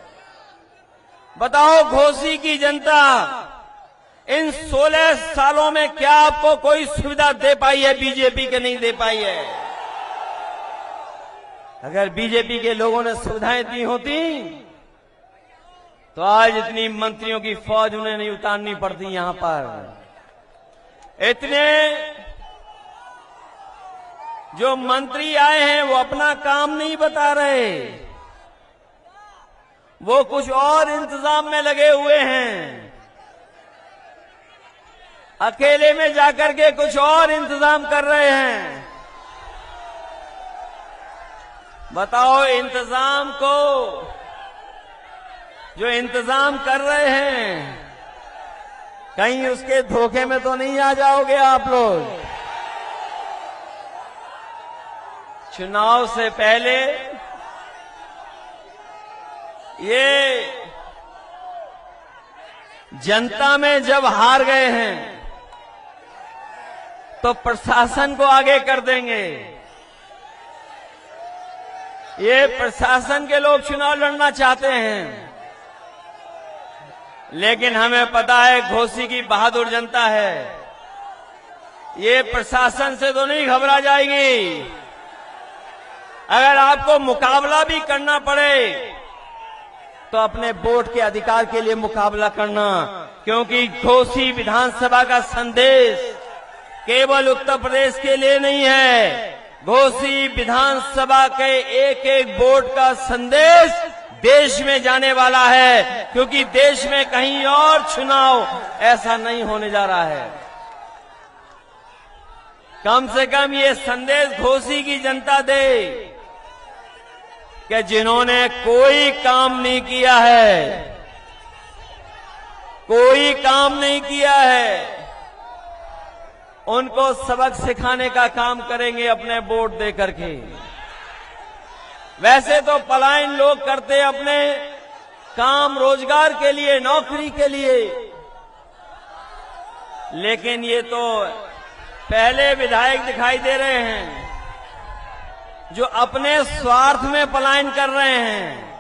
बताओ घोसी की जनता इन 16 सालों में क्या आपको कोई सुविधा दे पाई है? बीजेपी के नहीं दे पाई है। अगर बीजेपी के लोगों ने सुविधाएं दी होती तो आज इतनी मंत्रियों की फौज उन्हें नहीं उतारनी पड़ती। यहां पर इतने जो मंत्री आए हैं वो अपना काम नहीं बता रहे, वो कुछ और इंतजाम में लगे हुए हैं। अकेले में जाकर के कुछ और इंतजाम कर रहे हैं। बताओ इंतजाम को जो इंतजाम कर रहे हैं कहीं उसके धोखे में तो नहीं आ जाओगे आप लोग? चुनाव से पहले ये जनता में जब हार गए हैं तो प्रशासन को आगे कर देंगे। ये प्रशासन के लोग चुनाव लड़ना चाहते हैं, लेकिन हमें पता है घोसी की बहादुर जनता है, ये प्रशासन से तो नहीं घबरा जाएगी। अगर आपको मुकाबला भी करना पड़े तो अपने वोट के अधिकार के लिए मुकाबला करना, क्योंकि घोसी विधानसभा का संदेश केवल उत्तर प्रदेश के लिए नहीं है। घोसी विधानसभा के एक एक वोट का संदेश देश में जाने वाला है, क्योंकि देश में कहीं और चुनाव ऐसा नहीं होने जा रहा है। कम से कम ये संदेश घोसी की जनता दे कि जिन्होंने कोई काम नहीं किया है, उनको सबक सिखाने का काम करेंगे अपने वोट दे करके। वैसे तो पलायन लोग करते अपने काम रोजगार के लिए, नौकरी के लिए, लेकिन ये तो पहले विधायक दिखाई दे रहे हैं जो अपने स्वार्थ में पलायन कर रहे हैं,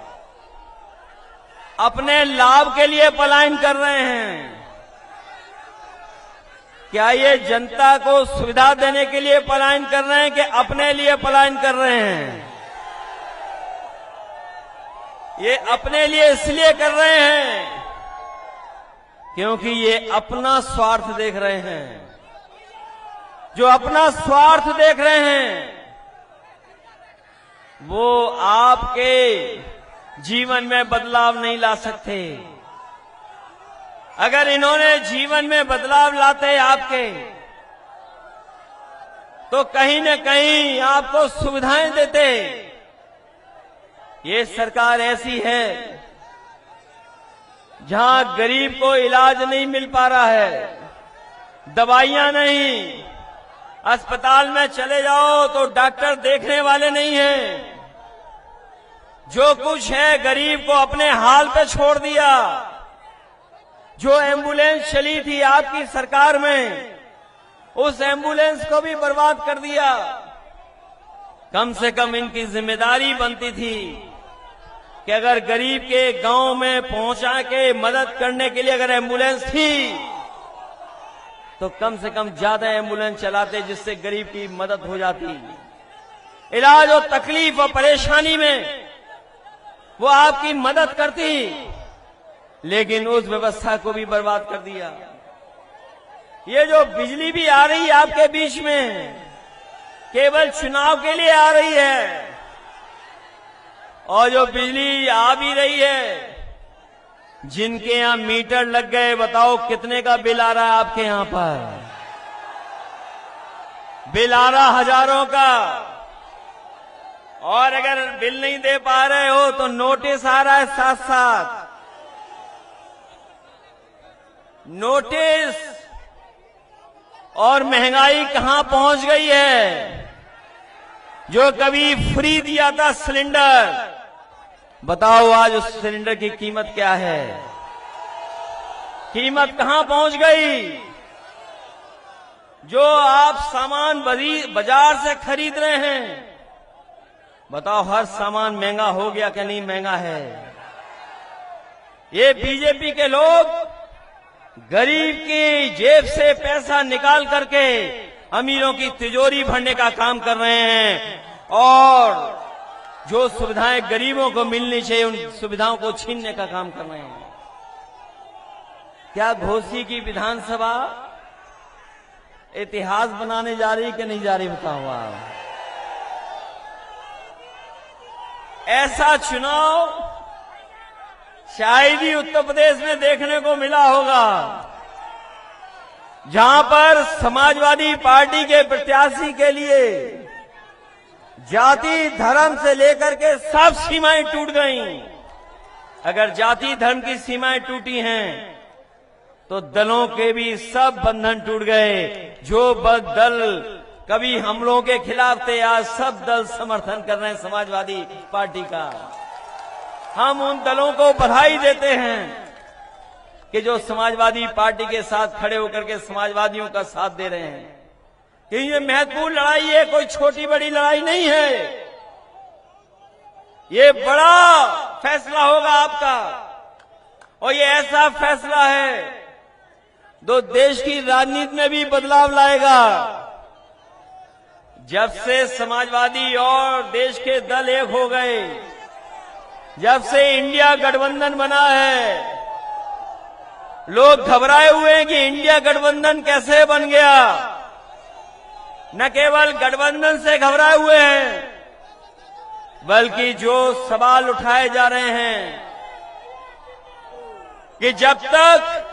अपने लाभ के लिए पलायन कर रहे हैं। क्या ये जनता को सुविधा देने के लिए पलायन कर रहे हैं कि अपने लिए पलायन कर रहे हैं? ये अपने लिए इसलिए कर रहे हैं क्योंकि ये अपना स्वार्थ देख रहे हैं। जो अपना स्वार्थ देख रहे हैं वो आपके जीवन में बदलाव नहीं ला सकते। अगर इन्होंने जीवन में बदलाव लाते आपके, तो कहीं न कहीं आपको सुविधाएं देते। ये सरकार ऐसी है जहां गरीब को इलाज नहीं मिल पा रहा है, दवाइयां नहीं, अस्पताल में चले जाओ तो डॉक्टर देखने वाले नहीं हैं। जो कुछ है गरीब को अपने हाल पे छोड़ दिया। जो एम्बुलेंस चली थी आपकी सरकार में, उस एम्बुलेंस को भी बर्बाद कर दिया। कम से कम इनकी जिम्मेदारी बनती थी कि अगर गरीब के गांव में पहुंचा के मदद करने के लिए अगर एम्बुलेंस थी तो कम से कम ज्यादा एम्बुलेंस चलाते, जिससे गरीब की मदद हो जाती। इलाज और तकलीफ और परेशानी में वो आपकी मदद करती, लेकिन उस व्यवस्था को भी बर्बाद कर दिया। ये जो बिजली भी आ रही है आपके बीच में, केवल चुनाव के लिए आ रही है। और जो बिजली आ भी रही है, जिनके यहां मीटर लग गए, बताओ कितने का बिल आ रहा है आपके यहां पर? बिल आ रहा हजारों का। और अगर बिल नहीं दे पा रहे हो तो नोटिस आ रहा है साथ साथ। नोटिस। और महंगाई कहां पहुंच गई है? जो कभी फ्री दिया था सिलेंडर, बताओ आज उस सिलेंडर की कीमत क्या है? कीमत कहां पहुंच गई? जो आप सामान बाजार से खरीद रहे हैं, बताओ हर सामान महंगा हो गया कि नहीं महंगा है? ये बीजेपी के लोग गरीब की जेब से पैसा निकाल करके अमीरों की तिजोरी भरने का काम कर रहे हैं और जो सुविधाएं गरीबों को मिलनी चाहिए उन सुविधाओं को छीनने का काम कर रहे हैं। क्या घोसी की विधानसभा इतिहास बनाने जा रही कि नहीं जा रही? बताओ आप। ऐसा चुनाव शायद ही उत्तर प्रदेश में देखने को मिला होगा, जहां पर समाजवादी पार्टी के प्रत्याशी के लिए जाति धर्म से लेकर के सब सीमाएं टूट गईं। अगर जाति धर्म की सीमाएं टूटी हैं तो दलों के भी सब बंधन टूट गए। जो दल कभी हमलों के खिलाफ थे, आज सब दल समर्थन कर रहे हैं समाजवादी पार्टी का। हम उन दलों को बधाई देते हैं कि जो समाजवादी पार्टी के साथ खड़े होकर के समाजवादियों का साथ दे रहे हैं। कि ये महत्वपूर्ण लड़ाई है, कोई छोटी बड़ी लड़ाई नहीं है। ये बड़ा फैसला होगा आपका, और ये ऐसा फैसला है जो देश की राजनीति में भी बदलाव लाएगा। जब से समाजवादी और देश के दल एक हो गए, जब से इंडिया गठबंधन बना है, लोग घबराए हुए हैं कि इंडिया गठबंधन कैसे बन गया। न केवल गठबंधन से घबराए हुए हैं, बल्कि जो सवाल उठाए जा रहे हैं कि जब तक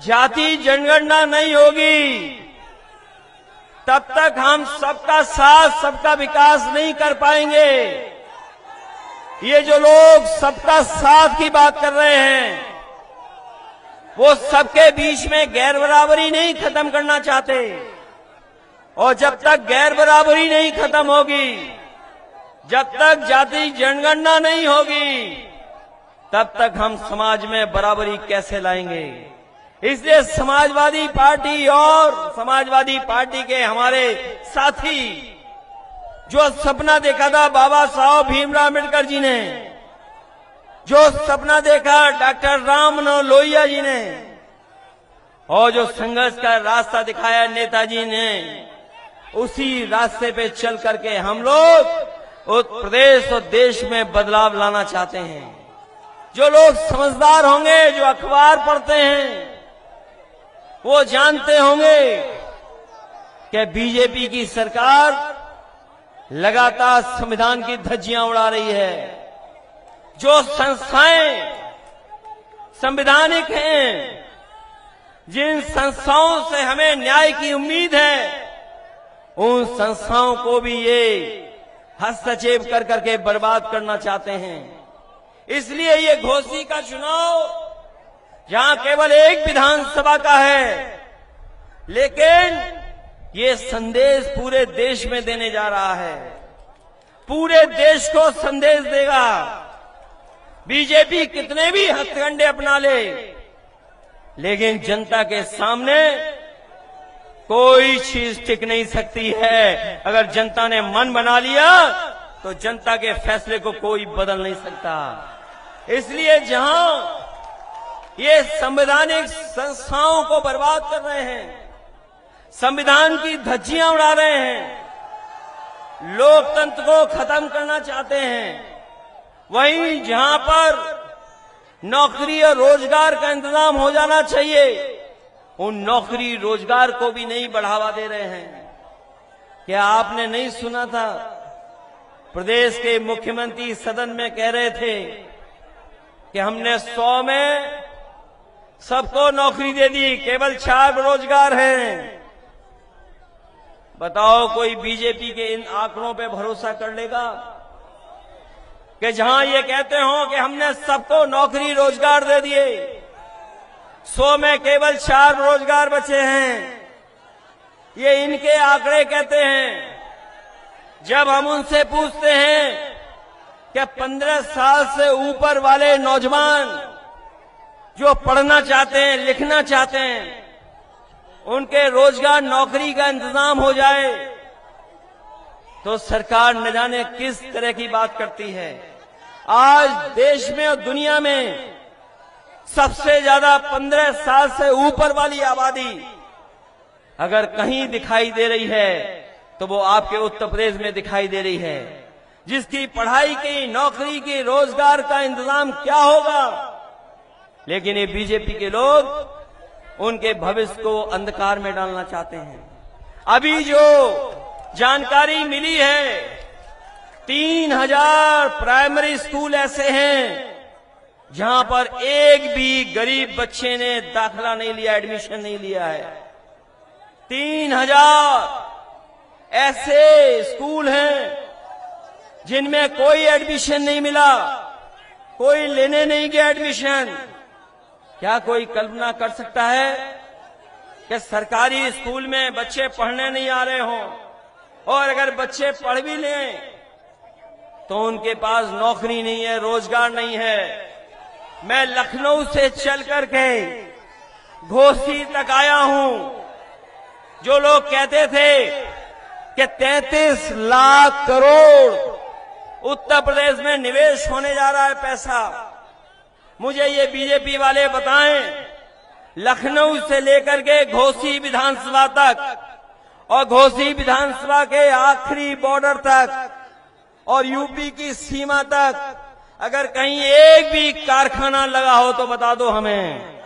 जाति जनगणना नहीं होगी तब तक हम सबका साथ सबका विकास नहीं कर पाएंगे। ये जो लोग सबका साथ की बात कर रहे हैं, वो सबके बीच में गैर बराबरी नहीं खत्म करना चाहते। और जब तक गैर बराबरी नहीं खत्म होगी, जब तक जाति जनगणना नहीं होगी, तब तक हम समाज में बराबरी कैसे लाएंगे? इसलिए समाजवादी पार्टी और समाजवादी पार्टी के हमारे साथी जो सपना देखा था बाबा साहब भीमराव अम्बेडकर जी ने, जो सपना देखा डॉक्टर राम मनोहर लोहिया जी ने, और जो संघर्ष का रास्ता दिखाया नेताजी ने, उसी रास्ते पे चल करके हम लोग उत्तर प्रदेश और देश में बदलाव लाना चाहते हैं। जो लोग समझदार होंगे, जो अखबार पढ़ते हैं, वो जानते होंगे कि बीजेपी की सरकार लगातार संविधान की धज्जियां उड़ा रही है। जो संस्थाएं संवैधानिक हैं, जिन संस्थाओं से हमें न्याय की उम्मीद है, उन संस्थाओं को भी ये हस्तक्षेप कर करके बर्बाद करना चाहते हैं। इसलिए ये घोसी का चुनाव जहां केवल एक विधानसभा का है, लेकिन ये संदेश पूरे देश में देने जा रहा है, पूरे देश को संदेश देगा। बीजेपी कितने भी हथकंडे अपना ले, लेकिन जनता के सामने कोई चीज टिक नहीं सकती है। अगर जनता ने मन बना लिया तो जनता के फैसले को कोई बदल नहीं सकता। इसलिए जहां ये संवैधानिक संस्थाओं को बर्बाद कर रहे हैं, संविधान की धज्जियां उड़ा रहे हैं, लोकतंत्र को खत्म करना चाहते हैं, वहीं जहां पर नौकरी और रोजगार का इंतजाम हो जाना चाहिए, उन नौकरी रोजगार को भी नहीं बढ़ावा दे रहे हैं। क्या आपने नहीं सुना था? प्रदेश के मुख्यमंत्री सदन में कह रहे थे कि हमने 100 में सबको नौकरी दे दी, केवल 4 बेरोजगार हैं। बताओ, कोई बीजेपी के इन आंकड़ों पे भरोसा कर लेगा कि जहां ये कहते हो कि हमने सबको नौकरी रोजगार दे दिए, 100 में केवल 4 रोजगार बचे हैं? ये इनके आंकड़े कहते हैं। जब हम उनसे पूछते हैं कि 15 साल से ऊपर वाले नौजवान जो पढ़ना चाहते हैं, लिखना चाहते हैं, उनके रोजगार नौकरी का इंतजाम हो जाए, तो सरकार न जाने किस तरह की बात करती है। आज देश में और दुनिया में सबसे ज्यादा 15 साल से ऊपर वाली आबादी अगर कहीं दिखाई दे रही है तो वो आपके उत्तर प्रदेश में दिखाई दे रही है। जिसकी पढ़ाई की, नौकरी की, रोजगार का इंतजाम क्या होगा, लेकिन ये बीजेपी के लोग उनके भविष्य को अंधकार में डालना चाहते हैं। अभी जो जानकारी मिली है, 3000 प्राइमरी स्कूल ऐसे हैं जहां पर एक भी गरीब बच्चे ने दाखिला नहीं लिया, एडमिशन नहीं लिया है। 3000 ऐसे स्कूल हैं जिनमें कोई एडमिशन नहीं मिला, कोई लेने नहीं गया एडमिशन। क्या कोई कल्पना कर सकता है कि सरकारी स्कूल में बच्चे पढ़ने नहीं आ रहे हों, और अगर बच्चे पढ़ भी लें तो उनके पास नौकरी नहीं है, रोजगार नहीं है। मैं लखनऊ से चल करके घोसी तक आया हूं। जो लोग कहते थे कि 33 लाख करोड़ उत्तर प्रदेश में निवेश होने जा रहा है पैसा, मुझे ये बीजेपी वाले बताएं, लखनऊ से लेकर के घोसी विधानसभा तक और घोसी विधानसभा के आखिरी बॉर्डर तक और यूपी की सीमा तक अगर कहीं एक भी कारखाना लगा हो तो बता दो हमें।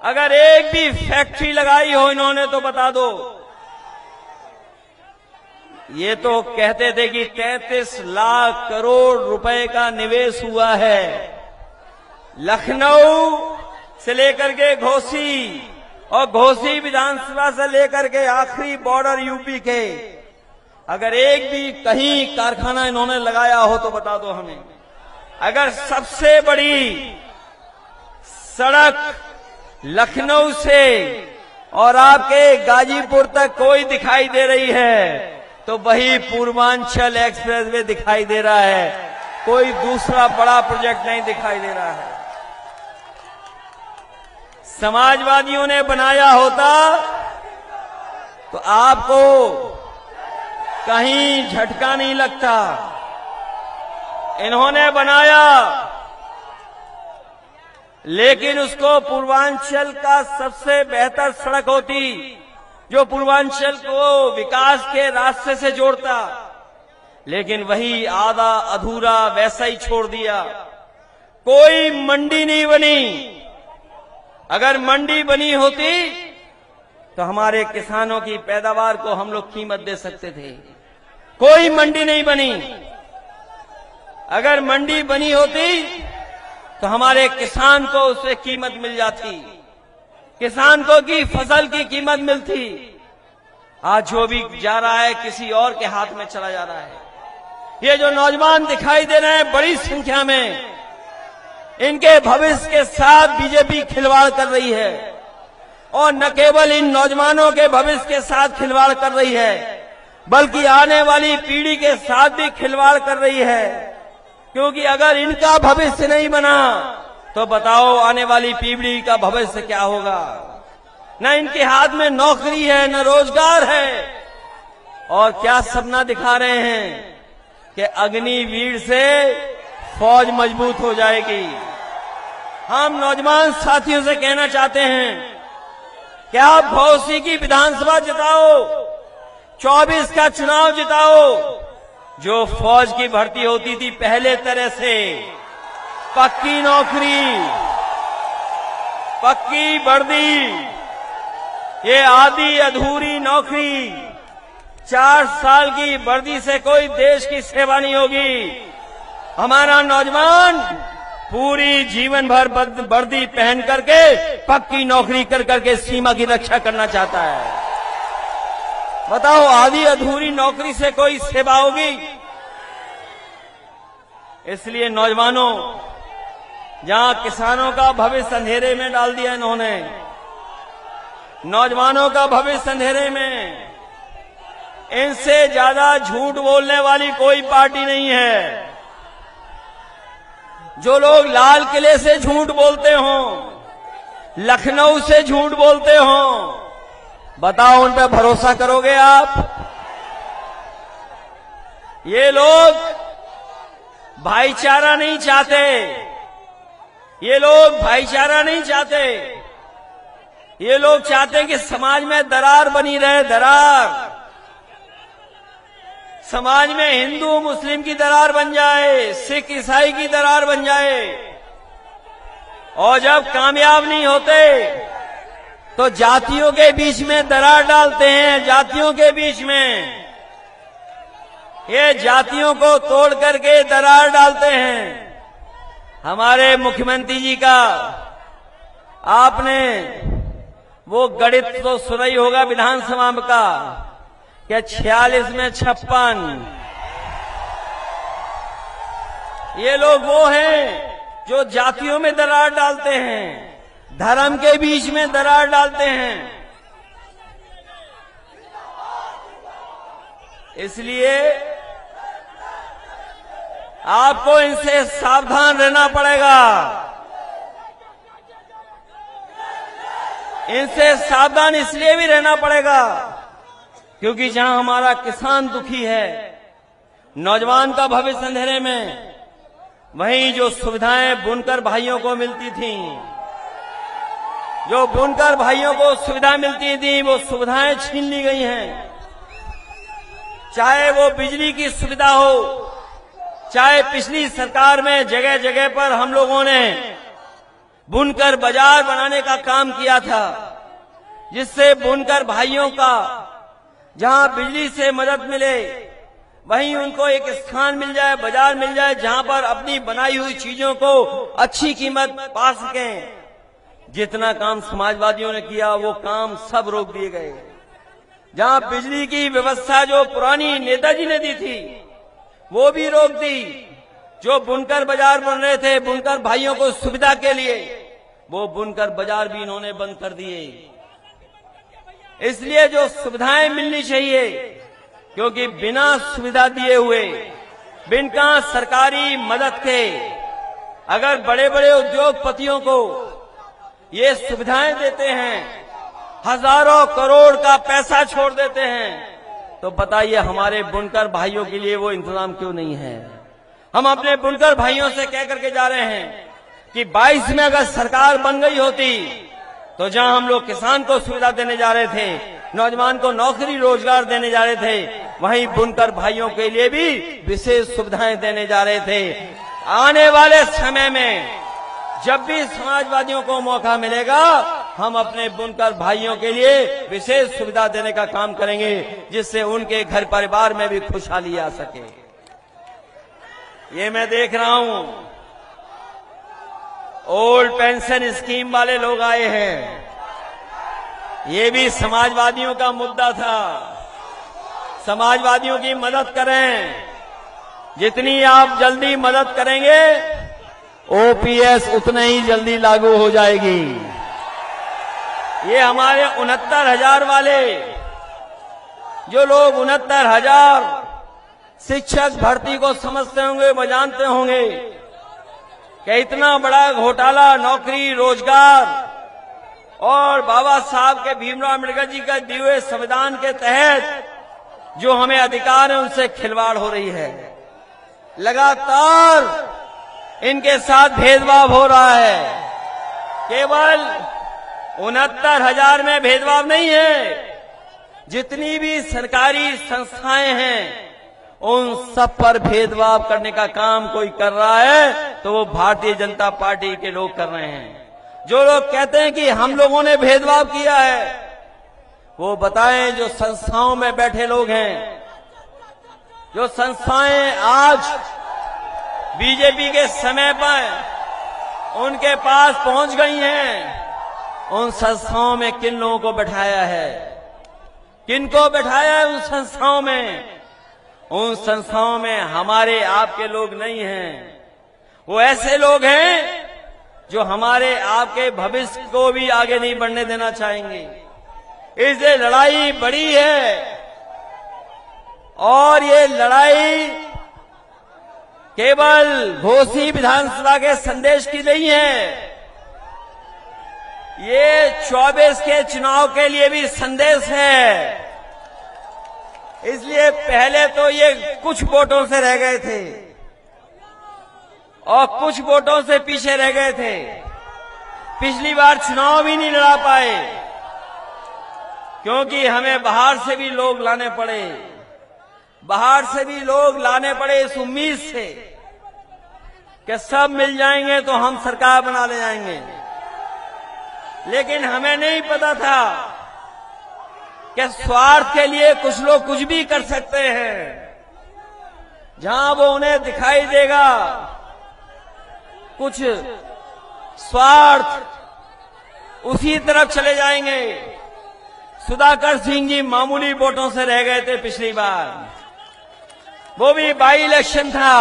अगर एक भी फैक्ट्री लगाई हो इन्होंने तो बता दो। ये तो कहते थे कि 33 लाख करोड़ रुपए का निवेश हुआ है। लखनऊ से लेकर के घोसी और घोसी विधानसभा से लेकर के आखिरी बॉर्डर यूपी के, अगर एक भी कहीं कारखाना इन्होंने लगाया हो तो बता दो हमें। अगर सबसे बड़ी सड़क लखनऊ से और आपके गाजीपुर तक कोई दिखाई दे रही है तो वही पूर्वांचल एक्सप्रेसवे दिखाई दे रहा है, कोई दूसरा बड़ा प्रोजेक्ट नहीं दिखाई दे रहा है। समाजवादियों ने बनाया होता तो आपको कहीं झटका नहीं लगता। इन्होंने बनाया, लेकिन उसको पूर्वांचल का सबसे बेहतर सड़क होती जो पूर्वांचल को विकास के रास्ते से जोड़ता, लेकिन वही आधा अधूरा वैसा ही छोड़ दिया। कोई मंडी नहीं बनी। अगर मंडी बनी होती तो हमारे किसानों की पैदावार को हम लोग कीमत दे सकते थे। कोई मंडी नहीं बनी। अगर मंडी बनी होती तो हमारे किसान को उससे कीमत मिल जाती, किसान को की फसल की कीमत मिलती। आज जो भी जा रहा है किसी और के हाथ में चला जा रहा है। ये जो नौजवान दिखाई दे रहे हैं बड़ी संख्या में, इनके भविष्य के साथ बीजेपी खिलवाड़ कर रही है। और न केवल इन नौजवानों के भविष्य के साथ खिलवाड़ कर रही है, बल्कि आने वाली पीढ़ी के साथ भी खिलवाड़ कर रही है। क्योंकि अगर इनका भविष्य नहीं बना तो बताओ आने वाली पीढ़ी का भविष्य क्या होगा। न इनके हाथ में नौकरी है, न रोजगार है। और क्या सपना दिखा रहे हैं कि अग्निवीर से फौज मजबूत हो जाएगी। हम नौजवान साथियों से कहना चाहते हैं कि आप भौसी की विधानसभा जिताओ, 24 का चुनाव जिताओ। जो फौज की भर्ती होती थी पहले तरह से, पक्की नौकरी, पक्की वर्दी, ये आधी अधूरी नौकरी, 4 साल की वर्दी से कोई देश की सेवा नहीं होगी। हमारा नौजवान पूरी जीवन भर वर्दी पहन करके पक्की नौकरी कर करके सीमा की रक्षा करना चाहता है। बताओ आधी अधूरी नौकरी से कोई सेवा होगी? इसलिए नौजवानों, जहां किसानों का भविष्य अंधेरे में डाल दिया इन्होंने, नौजवानों का भविष्य अंधेरे में, इनसे ज्यादा झूठ बोलने वाली कोई पार्टी नहीं है। जो लोग लाल किले से झूठ बोलते हों, लखनऊ से झूठ बोलते हों, बताओ उन पर भरोसा करोगे आप? ये लोग भाईचारा नहीं चाहते। ये लोग भाईचारा नहीं चाहते। ये लोग चाहते हैं कि समाज में दरार बनी रहे, दरार। समाज में हिंदू मुस्लिम की दरार बन जाए, सिख ईसाई की दरार बन जाए। और जब कामयाब नहीं होते तो जातियों के बीच में दरार डालते हैं, जातियों के बीच में। ये जातियों को तोड़ करके दरार डालते हैं। हमारे मुख्यमंत्री जी का आपने वो गणित तो सुना ही होगा विधानसभा का, कि 46 में 56। ये लोग वो हैं जो जातियों में दरार डालते हैं, धर्म के बीच में दरार डालते हैं। इसलिए आपको इनसे सावधान रहना पड़ेगा। इनसे सावधान इसलिए भी रहना पड़ेगा क्योंकि जहां हमारा किसान दुखी है, नौजवान का भविष्य अंधेरे में, वहीं जो सुविधाएं बुनकर भाइयों को मिलती थीं, जो बुनकर भाइयों को सुविधा मिलती थी, वो सुविधाएं छीन ली गई हैं। चाहे वो बिजली की सुविधा हो, चाहे पिछली सरकार में जगह जगह पर हम लोगों ने बुनकर बाजार बनाने का काम किया था, जिससे बुनकर भाइयों का जहां बिजली से मदद मिले, वहीं उनको एक स्थान मिल जाए, बाजार मिल जाए, जहां पर अपनी बनाई हुई चीजों को अच्छी कीमत पा सकें। जितना काम समाजवादियों ने किया वो काम सब रोक दिए गए। जहां बिजली की व्यवस्था जो पुरानी नेताजी ने दी थी वो भी रोक दी। जो बुनकर बाजार बन रहे थे बुनकर भाइयों को सुविधा के लिए, वो बुनकर बाजार भी इन्होंने बंद कर दिए। इसलिए जो सुविधाएं मिलनी चाहिए, क्योंकि बिना सुविधा दिए हुए, बिना सरकारी मदद के, अगर बड़े बड़े उद्योगपतियों को ये सुविधाएं देते हैं, हजारों करोड़ का पैसा छोड़ देते हैं, तो बताइए हमारे बुनकर भाइयों के लिए वो इंतजाम क्यों नहीं है? हम अपने बुनकर भाइयों से कह करके जा रहे हैं कि 22 में अगर सरकार बन गई होती तो जहां हम लोग किसान को सुविधा देने जा रहे थे, नौजवान को नौकरी रोजगार देने जा रहे थे, वहीं बुनकर भाइयों के लिए भी विशेष सुविधाएं देने जा रहे थे। आने वाले समय में जब भी समाजवादियों को मौका मिलेगा, हम अपने बुनकर भाइयों के लिए विशेष सुविधा देने का काम करेंगे, जिससे उनके घर परिवार में भी खुशहाली आ सके। ये मैं देख रहा हूं, ओल्ड पेंशन स्कीम वाले लोग आए हैं। ये भी समाजवादियों का मुद्दा था। समाजवादियों की मदद करें, जितनी आप जल्दी मदद करेंगे ओपीएस उतने ही जल्दी लागू हो जाएगी। ये हमारे 69,000 वाले जो लोग 69,000 शिक्षक भर्ती को समझते होंगे, वो जानते होंगे कि इतना बड़ा घोटाला नौकरी रोजगार और बाबा साहब के भीमराव अम्बेडकर जी का दिए हुए संविधान के तहत जो हमें अधिकार है, उनसे खिलवाड़ हो रही है। लगातार इनके साथ भेदभाव हो रहा है। केवल 69,000 में भेदभाव नहीं है, जितनी भी सरकारी संस्थाएं हैं उन सब पर भेदभाव करने का काम कोई कर रहा है तो वो भारतीय जनता पार्टी के लोग कर रहे हैं। जो लोग कहते हैं कि हम लोगों ने भेदभाव किया है, वो बताएं जो संस्थाओं में बैठे लोग हैं, जो संस्थाएं आज बीजेपी के समय पर उनके पास पहुंच गई हैं, उन संस्थाओं में किन लोगों को बैठाया है, किनको बैठाया है उन संस्थाओं में? उन संस्थाओं में हमारे आपके लोग नहीं हैं। वो ऐसे लोग हैं जो हमारे आपके भविष्य को भी आगे नहीं बढ़ने देना चाहेंगे। इसलिए लड़ाई बड़ी है और ये लड़ाई केवल घोसी विधानसभा के संदेश की नहीं है, ये 24 के चुनाव के लिए भी संदेश है। इसलिए पहले तो ये कुछ वोटों से रह गए थे और कुछ वोटों से पीछे रह गए थे। पिछली बार चुनाव भी नहीं लड़ा पाए क्योंकि हमें बाहर से भी लोग लाने पड़े, बाहर से भी लोग लाने पड़े इस उम्मीद से कि सब मिल जाएंगे तो हम सरकार बना ले जाएंगे। लेकिन हमें नहीं पता था कि स्वार्थ के लिए कुछ लोग कुछ भी कर सकते हैं। जहां वो उन्हें दिखाई देगा कुछ स्वार्थ, उसी तरफ चले जाएंगे। सुधाकर सिंह जी मामूली वोटों से रह गए थे पिछली बार, वो भी बाई इलेक्शन था,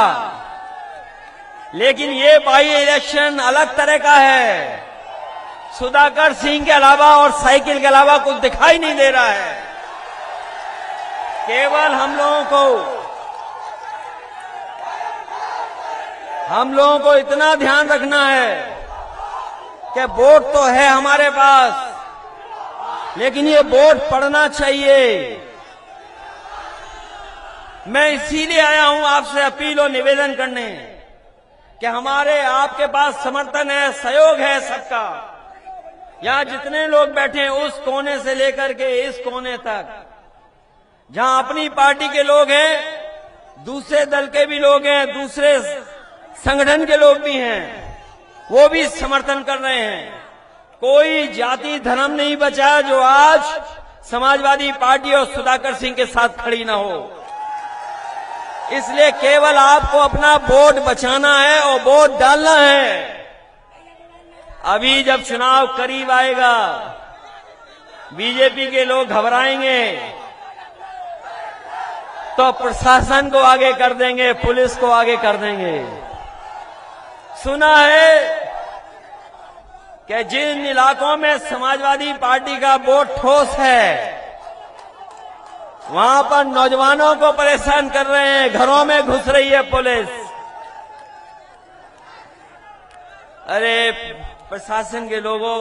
लेकिन ये बाई इलेक्शन अलग तरह का है। सुधाकर सिंह के अलावा और साइकिल के अलावा कुछ दिखाई नहीं दे रहा है। केवल हम लोगों को इतना ध्यान रखना है कि वोट तो है हमारे पास, लेकिन ये वोट पड़ना चाहिए। मैं इसीलिए आया हूं आपसे अपील और निवेदन करने कि हमारे आपके पास समर्थन है, सहयोग है सबका। यहां जितने लोग बैठे हैं उस कोने से लेकर के इस कोने तक, जहां अपनी पार्टी के लोग हैं, दूसरे दल के भी लोग हैं, दूसरे संगठन के लोग भी हैं, वो भी समर्थन कर रहे हैं। कोई जाति धर्म नहीं बचा जो आज समाजवादी पार्टी और सुधाकर सिंह के साथ खड़ी ना हो। इसलिए केवल आपको अपना वोट बचाना है और वोट डालना है। अभी जब चुनाव करीब आएगा, बीजेपी के लोग घबराएंगे तो प्रशासन को आगे कर देंगे, पुलिस को आगे कर देंगे। सुना है कि जिन इलाकों में समाजवादी पार्टी का वोट ठोस है, वहां पर नौजवानों को परेशान कर रहे हैं, घरों में घुस रही है पुलिस। अरे प्रशासन के लोगों,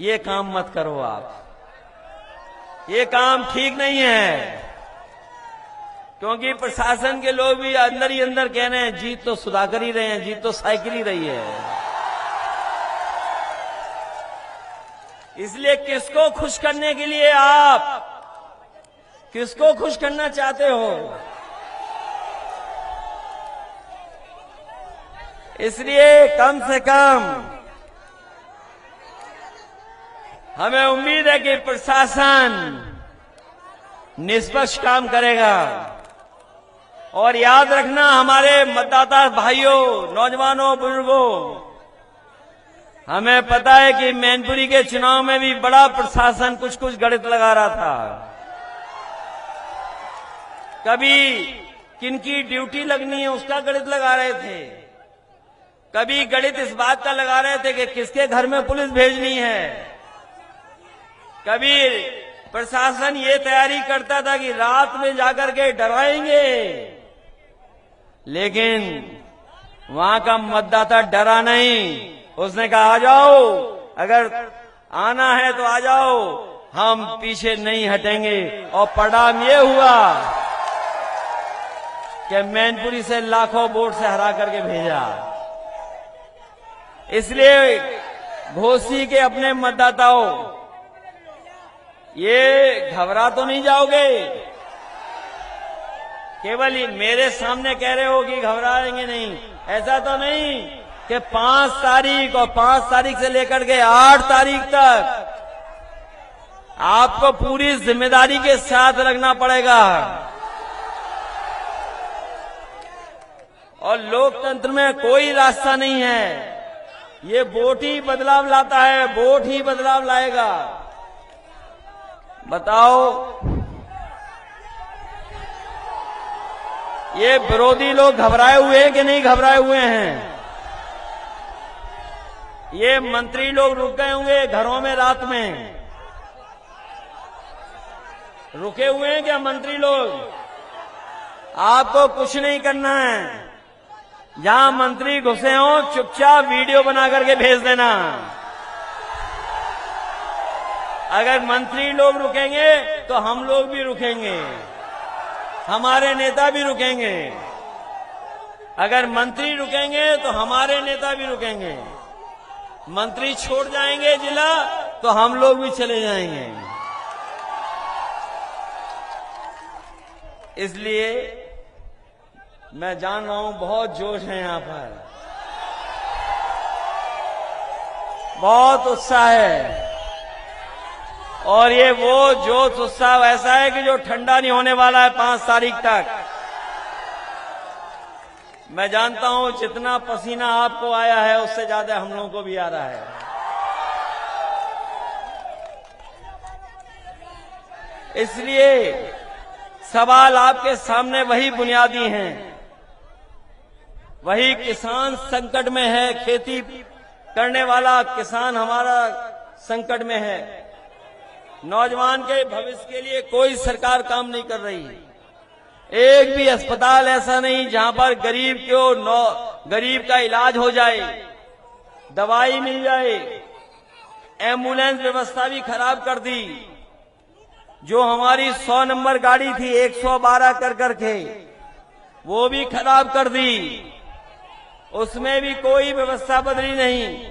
ये काम मत करो आप, ये काम ठीक नहीं है। क्योंकि प्रशासन के लोग भी अंदर ही अंदर कह रहे हैं जीत तो सुधाकर ही रहे हैं, जीत तो साइकिल ही रही है। इसलिए किसको खुश करने के लिए आप किसको खुश करना चाहते हो? इसलिए कम से कम हमें उम्मीद है कि प्रशासन निष्पक्ष काम करेगा। और याद रखना हमारे मतदाता भाइयों, नौजवानों, बुजुर्गों, हमें पता है कि मैनपुरी के चुनाव में भी बड़ा प्रशासन कुछ कुछ गणित लगा रहा था। कभी किनकी ड्यूटी लगनी है उसका गणित लगा रहे थे, कभी गणित इस बात का लगा रहे थे कि किसके घर में पुलिस भेजनी है, कभी प्रशासन ये तैयारी करता था कि रात में जाकर के डराएंगे। लेकिन वहां का मतदाता डरा नहीं, उसने कहा आ जाओ, अगर आना है तो आ जाओ, हम पीछे नहीं हटेंगे। और परिणाम ये हुआ कि मैनपुरी से लाखों वोट से हरा करके भेजा। इसलिए घोसी के अपने मतदाताओं, ये घबरा तो नहीं जाओगे? केवल मेरे सामने कह रहे हो कि घबराएंगे नहीं, ऐसा तो नहीं कि 5 तारीख और 5 तारीख से लेकर के 8 तारीख तक आपको पूरी जिम्मेदारी के साथ रखना पड़ेगा। और लोकतंत्र में कोई रास्ता नहीं है, ये वोट ही बदलाव लाता है, वोट ही बदलाव लाएगा। बताओ, ये विरोधी लोग घबराए हुए हैं कि नहीं घबराए हुए हैं? ये मंत्री लोग रुक गए होंगे घरों में, रात में रुके हुए हैं क्या मंत्री लोग? आपको कुछ नहीं करना है, जहां मंत्री घुसे हो चुपचाप वीडियो बना करके भेज देना। अगर मंत्री लोग रुकेंगे तो हम लोग भी रुकेंगे, हमारे नेता भी रुकेंगे। अगर मंत्री रुकेंगे तो हमारे नेता भी रुकेंगे। मंत्री छोड़ जाएंगे जिला तो हम लोग भी चले जाएंगे। इसलिए मैं जान रहा हूं बहुत जोश है यहां पर, बहुत उत्साह है। और ये वो जोश उत्साह ऐसा है कि जो ठंडा नहीं होने वाला है 5 तारीख तक। मैं जानता हूं जितना पसीना आपको आया है उससे ज्यादा हम लोगों को भी आ रहा है। इसलिए सवाल आपके सामने वही बुनियादी हैं। वही किसान संकट में है, खेती करने वाला किसान हमारा संकट में है। नौजवान के भविष्य के लिए कोई सरकार काम नहीं कर रही। एक भी अस्पताल ऐसा नहीं जहां पर गरीब का इलाज हो जाए, दवाई मिल जाए। एम्बुलेंस व्यवस्था भी खराब कर दी। जो हमारी 100 नंबर गाड़ी थी 112 कर करके, वो भी खराब कर दी। उसमें भी कोई व्यवस्था बदली नहीं।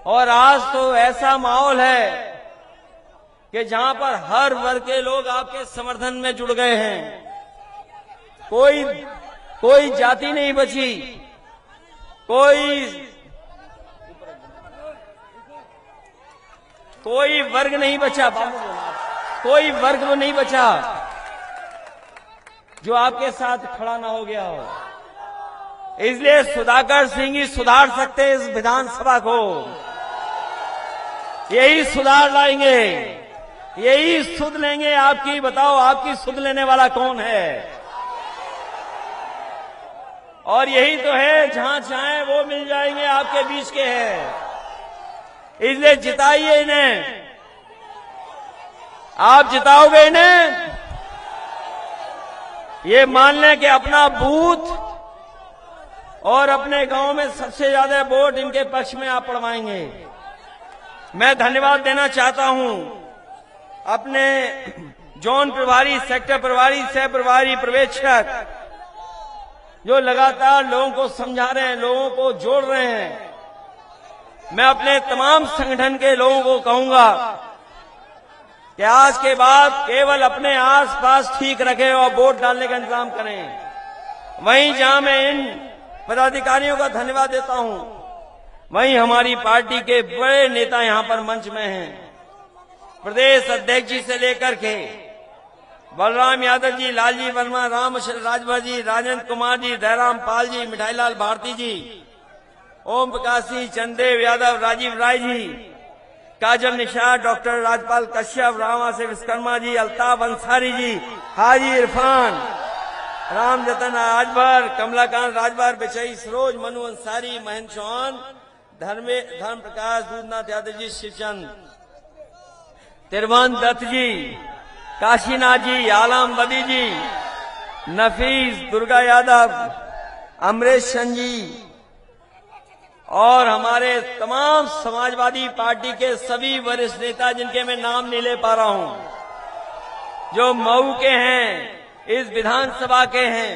और आज तो ऐसा माहौल है कि जहां पर हर वर्ग के लोग आपके समर्थन में जुड़ गए हैं। कोई जाति नहीं बची, कोई वर्ग नहीं बचा, कोई वर्ग वो नहीं बचा जो आपके साथ खड़ा ना हो गया हो। इसलिए सुधाकर सिंह ही सुधार सकते हैं इस विधानसभा को। यही सुधार लाएंगे, यही सुध लेंगे आपकी। बताओ आपकी सुध लेने वाला कौन है? और यही तो है, जहां चाहे वो मिल जाएंगे, आपके बीच के हैं। इसलिए जिताइए इन्हें। आप जिताओगे इन्हें, ये मान लें कि अपना बूथ और अपने गांव में सबसे ज्यादा वोट इनके पक्ष में आप पड़वाएंगे। मैं धन्यवाद देना चाहता हूं अपने जोन प्रभारी, सेक्टर प्रभारी, सह प्रभारी, पर्यवेक्षक जो लगातार लोगों को समझा रहे हैं, लोगों को जोड़ रहे हैं। मैं अपने तमाम संगठन के लोगों को कहूंगा कि आज के बाद केवल अपने आसपास ठीक रखें और वोट डालने का इंतजाम करें। वहीं जहां मैं इन पदाधिकारियों का धन्यवाद देता हूं, वहीं हमारी पार्टी के बड़े नेता यहां पर मंच में हैं। प्रदेश अध्यक्ष जी से लेकर के बलराम यादव जी, लालजी वर्मा, रामशरण राजभर जी, राजेंद्र कुमार जी, दयाराम पाल जी, मिठाईलाल भारती जी, ओम प्रकाश जी, चंदेव यादव, राजीव राय जी, काजल निषाद, डॉक्टर राजपाल कश्यप, रामा से विश्वकर्मा जी, अल्ताफ अंसारी जी, हाजी इरफान, राम जतन राजभर, कमलाकांत राजभर, बिचई सरोज, मनु अंसारी, महेंद्र चौहान, धर्म प्रकाश, दूधनाथ यादव जी, शिवचंद, तिरवन दत्त जी, काशीनाथ जी, आलम बदी जी, नफीस, दुर्गा यादव, अमरेश चंद जी और हमारे तमाम समाजवादी पार्टी के सभी वरिष्ठ नेता जिनके मैं नाम नहीं ले पा रहा हूं, जो मऊ के हैं, इस विधानसभा के हैं,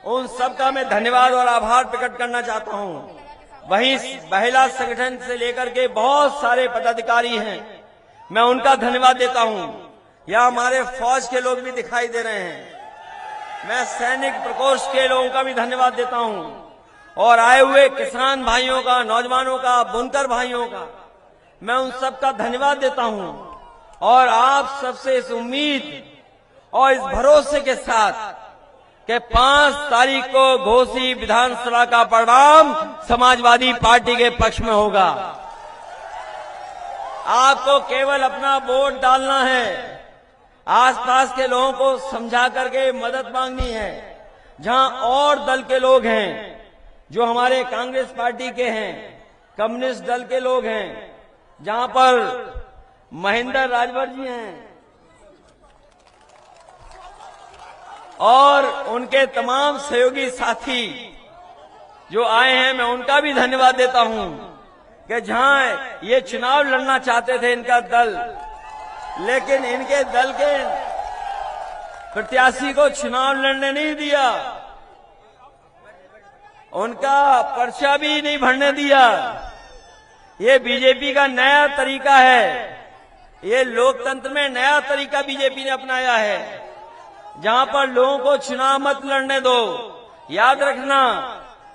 उन सबका मैं धन्यवाद और आभार प्रकट करना चाहता हूं। वहीं महिला संगठन से लेकर के बहुत सारे पदाधिकारी हैं, मैं उनका धन्यवाद देता हूं। यहाँ हमारे फौज के लोग भी दिखाई दे रहे हैं, मैं सैनिक प्रकोष्ठ के लोगों का भी धन्यवाद देता हूं और आए हुए किसान भाइयों का, नौजवानों का, बुनकर भाइयों का मैं उन सबका धन्यवाद देता हूं। और आप सबसे इस उम्मीद और इस भरोसे के साथ कि 5 तारीख को घोसी विधानसभा का परिणाम समाजवादी पार्टी के पक्ष में होगा। आपको केवल अपना वोट डालना है, आसपास के लोगों को समझा करके मदद मांगनी है। जहां और दल के लोग हैं, जो हमारे कांग्रेस पार्टी के हैं, कम्युनिस्ट दल के लोग हैं, जहां पर महेंद्र राजभर जी हैं और उनके तमाम सहयोगी साथी जो आए हैं, मैं उनका भी धन्यवाद देता हूं कि जहां ये चुनाव लड़ना चाहते थे इनका दल, लेकिन इनके दल के प्रत्याशी को चुनाव लड़ने नहीं दिया, उनका पर्चा भी नहीं भरने दिया। ये बीजेपी का नया तरीका है, ये लोकतंत्र में नया तरीका बीजेपी ने अपनाया है, जहां पर लोगों को चुनाव मत लड़ने दो। याद रखना,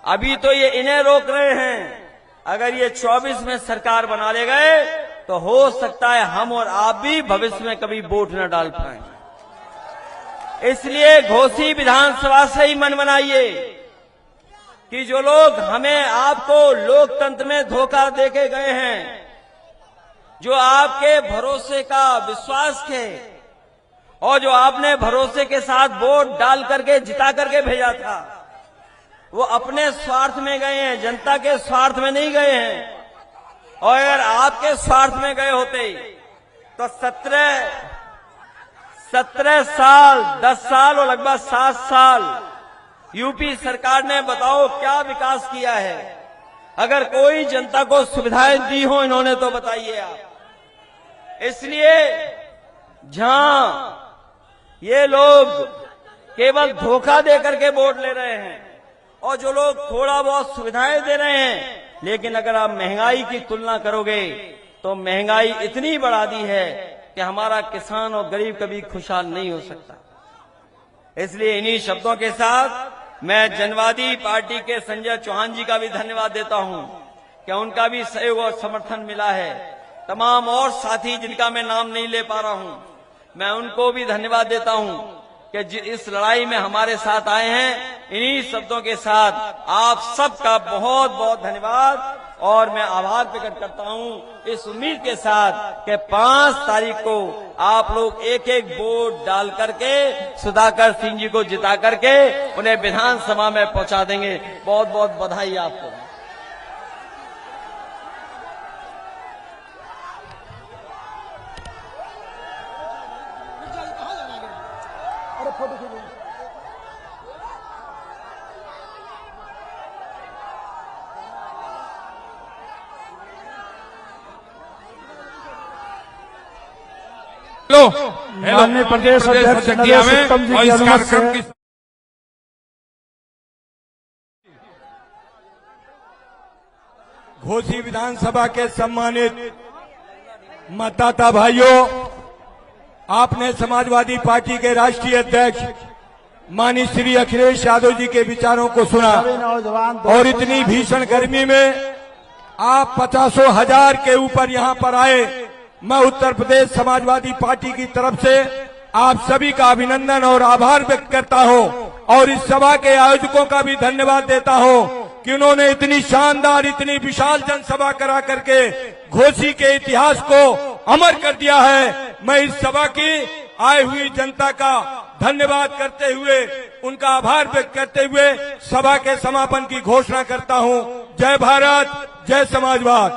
अभी तो ये इन्हें रोक रहे हैं, अगर ये 24 में सरकार बना ले गए तो हो सकता है हम और आप भी भविष्य में कभी वोट न डाल पाए। इसलिए घोसी विधानसभा से ही मन बनाइए कि जो लोग हमें आपको लोकतंत्र में धोखा देके गए हैं, जो आपके भरोसे का विश्वास थे और जो आपने भरोसे के साथ वोट डाल करके जिता करके भेजा था, वो अपने स्वार्थ में गए हैं, जनता के स्वार्थ में नहीं गए हैं। और अगर आपके स्वार्थ में गए होते तो 17 साल, 10 साल और लगभग 7 साल यूपी सरकार ने बताओ क्या विकास किया है। अगर कोई जनता को सुविधाएं दी हो इन्होंने तो बताइए आप। इसलिए जहां ये लोग केवल धोखा देकर के वोट ले रहे हैं और जो लोग थोड़ा बहुत सुविधाएं दे रहे हैं, लेकिन अगर आप महंगाई की तुलना करोगे तो महंगाई इतनी बढ़ा दी है कि हमारा किसान और गरीब कभी खुशहाल नहीं हो सकता। इसलिए इन्हीं शब्दों के साथ मैं जनवादी पार्टी के संजय चौहान जी का भी धन्यवाद देता हूं कि उनका भी सहयोग और समर्थन मिला है। तमाम और साथी जिनका मैं नाम नहीं ले पा रहा हूं, मैं उनको भी धन्यवाद देता हूं कि इस लड़ाई में हमारे साथ आए हैं। इन्हीं शब्दों के साथ आप सबका बहुत बहुत धन्यवाद और मैं आभार प्रकट करता हूं इस उम्मीद के साथ कि 5 तारीख को आप लोग एक एक वोट डाल करके सुधाकर सिंह जी को जिता करके उन्हें विधानसभा में पहुंचा देंगे। बहुत बहुत बधाई आपको। माननीय प्रदेश अध्यक्ष नरेश उत्तम जी की अनुमति से घोसी विधानसभा के सम्मानित मतदाता भाइयों, आपने समाजवादी पार्टी के राष्ट्रीय अध्यक्ष माननीय श्री अखिलेश यादव जी के विचारों को सुना और इतनी भीषण गर्मी में आप 50,000 के ऊपर यहां पर आए। मैं उत्तर प्रदेश समाजवादी पार्टी की तरफ से आप सभी का अभिनंदन और आभार व्यक्त करता हूं और इस सभा के आयोजकों का भी धन्यवाद देता हूं कि उन्होंने इतनी शानदार, इतनी विशाल जनसभा करा करके घोसी के इतिहास को अमर कर दिया है। मैं इस सभा की आई हुई जनता का धन्यवाद करते हुए, उनका आभार व्यक्त करते हुए सभा के समापन की घोषणा करता हूं। जय भारत, जय समाजवाद।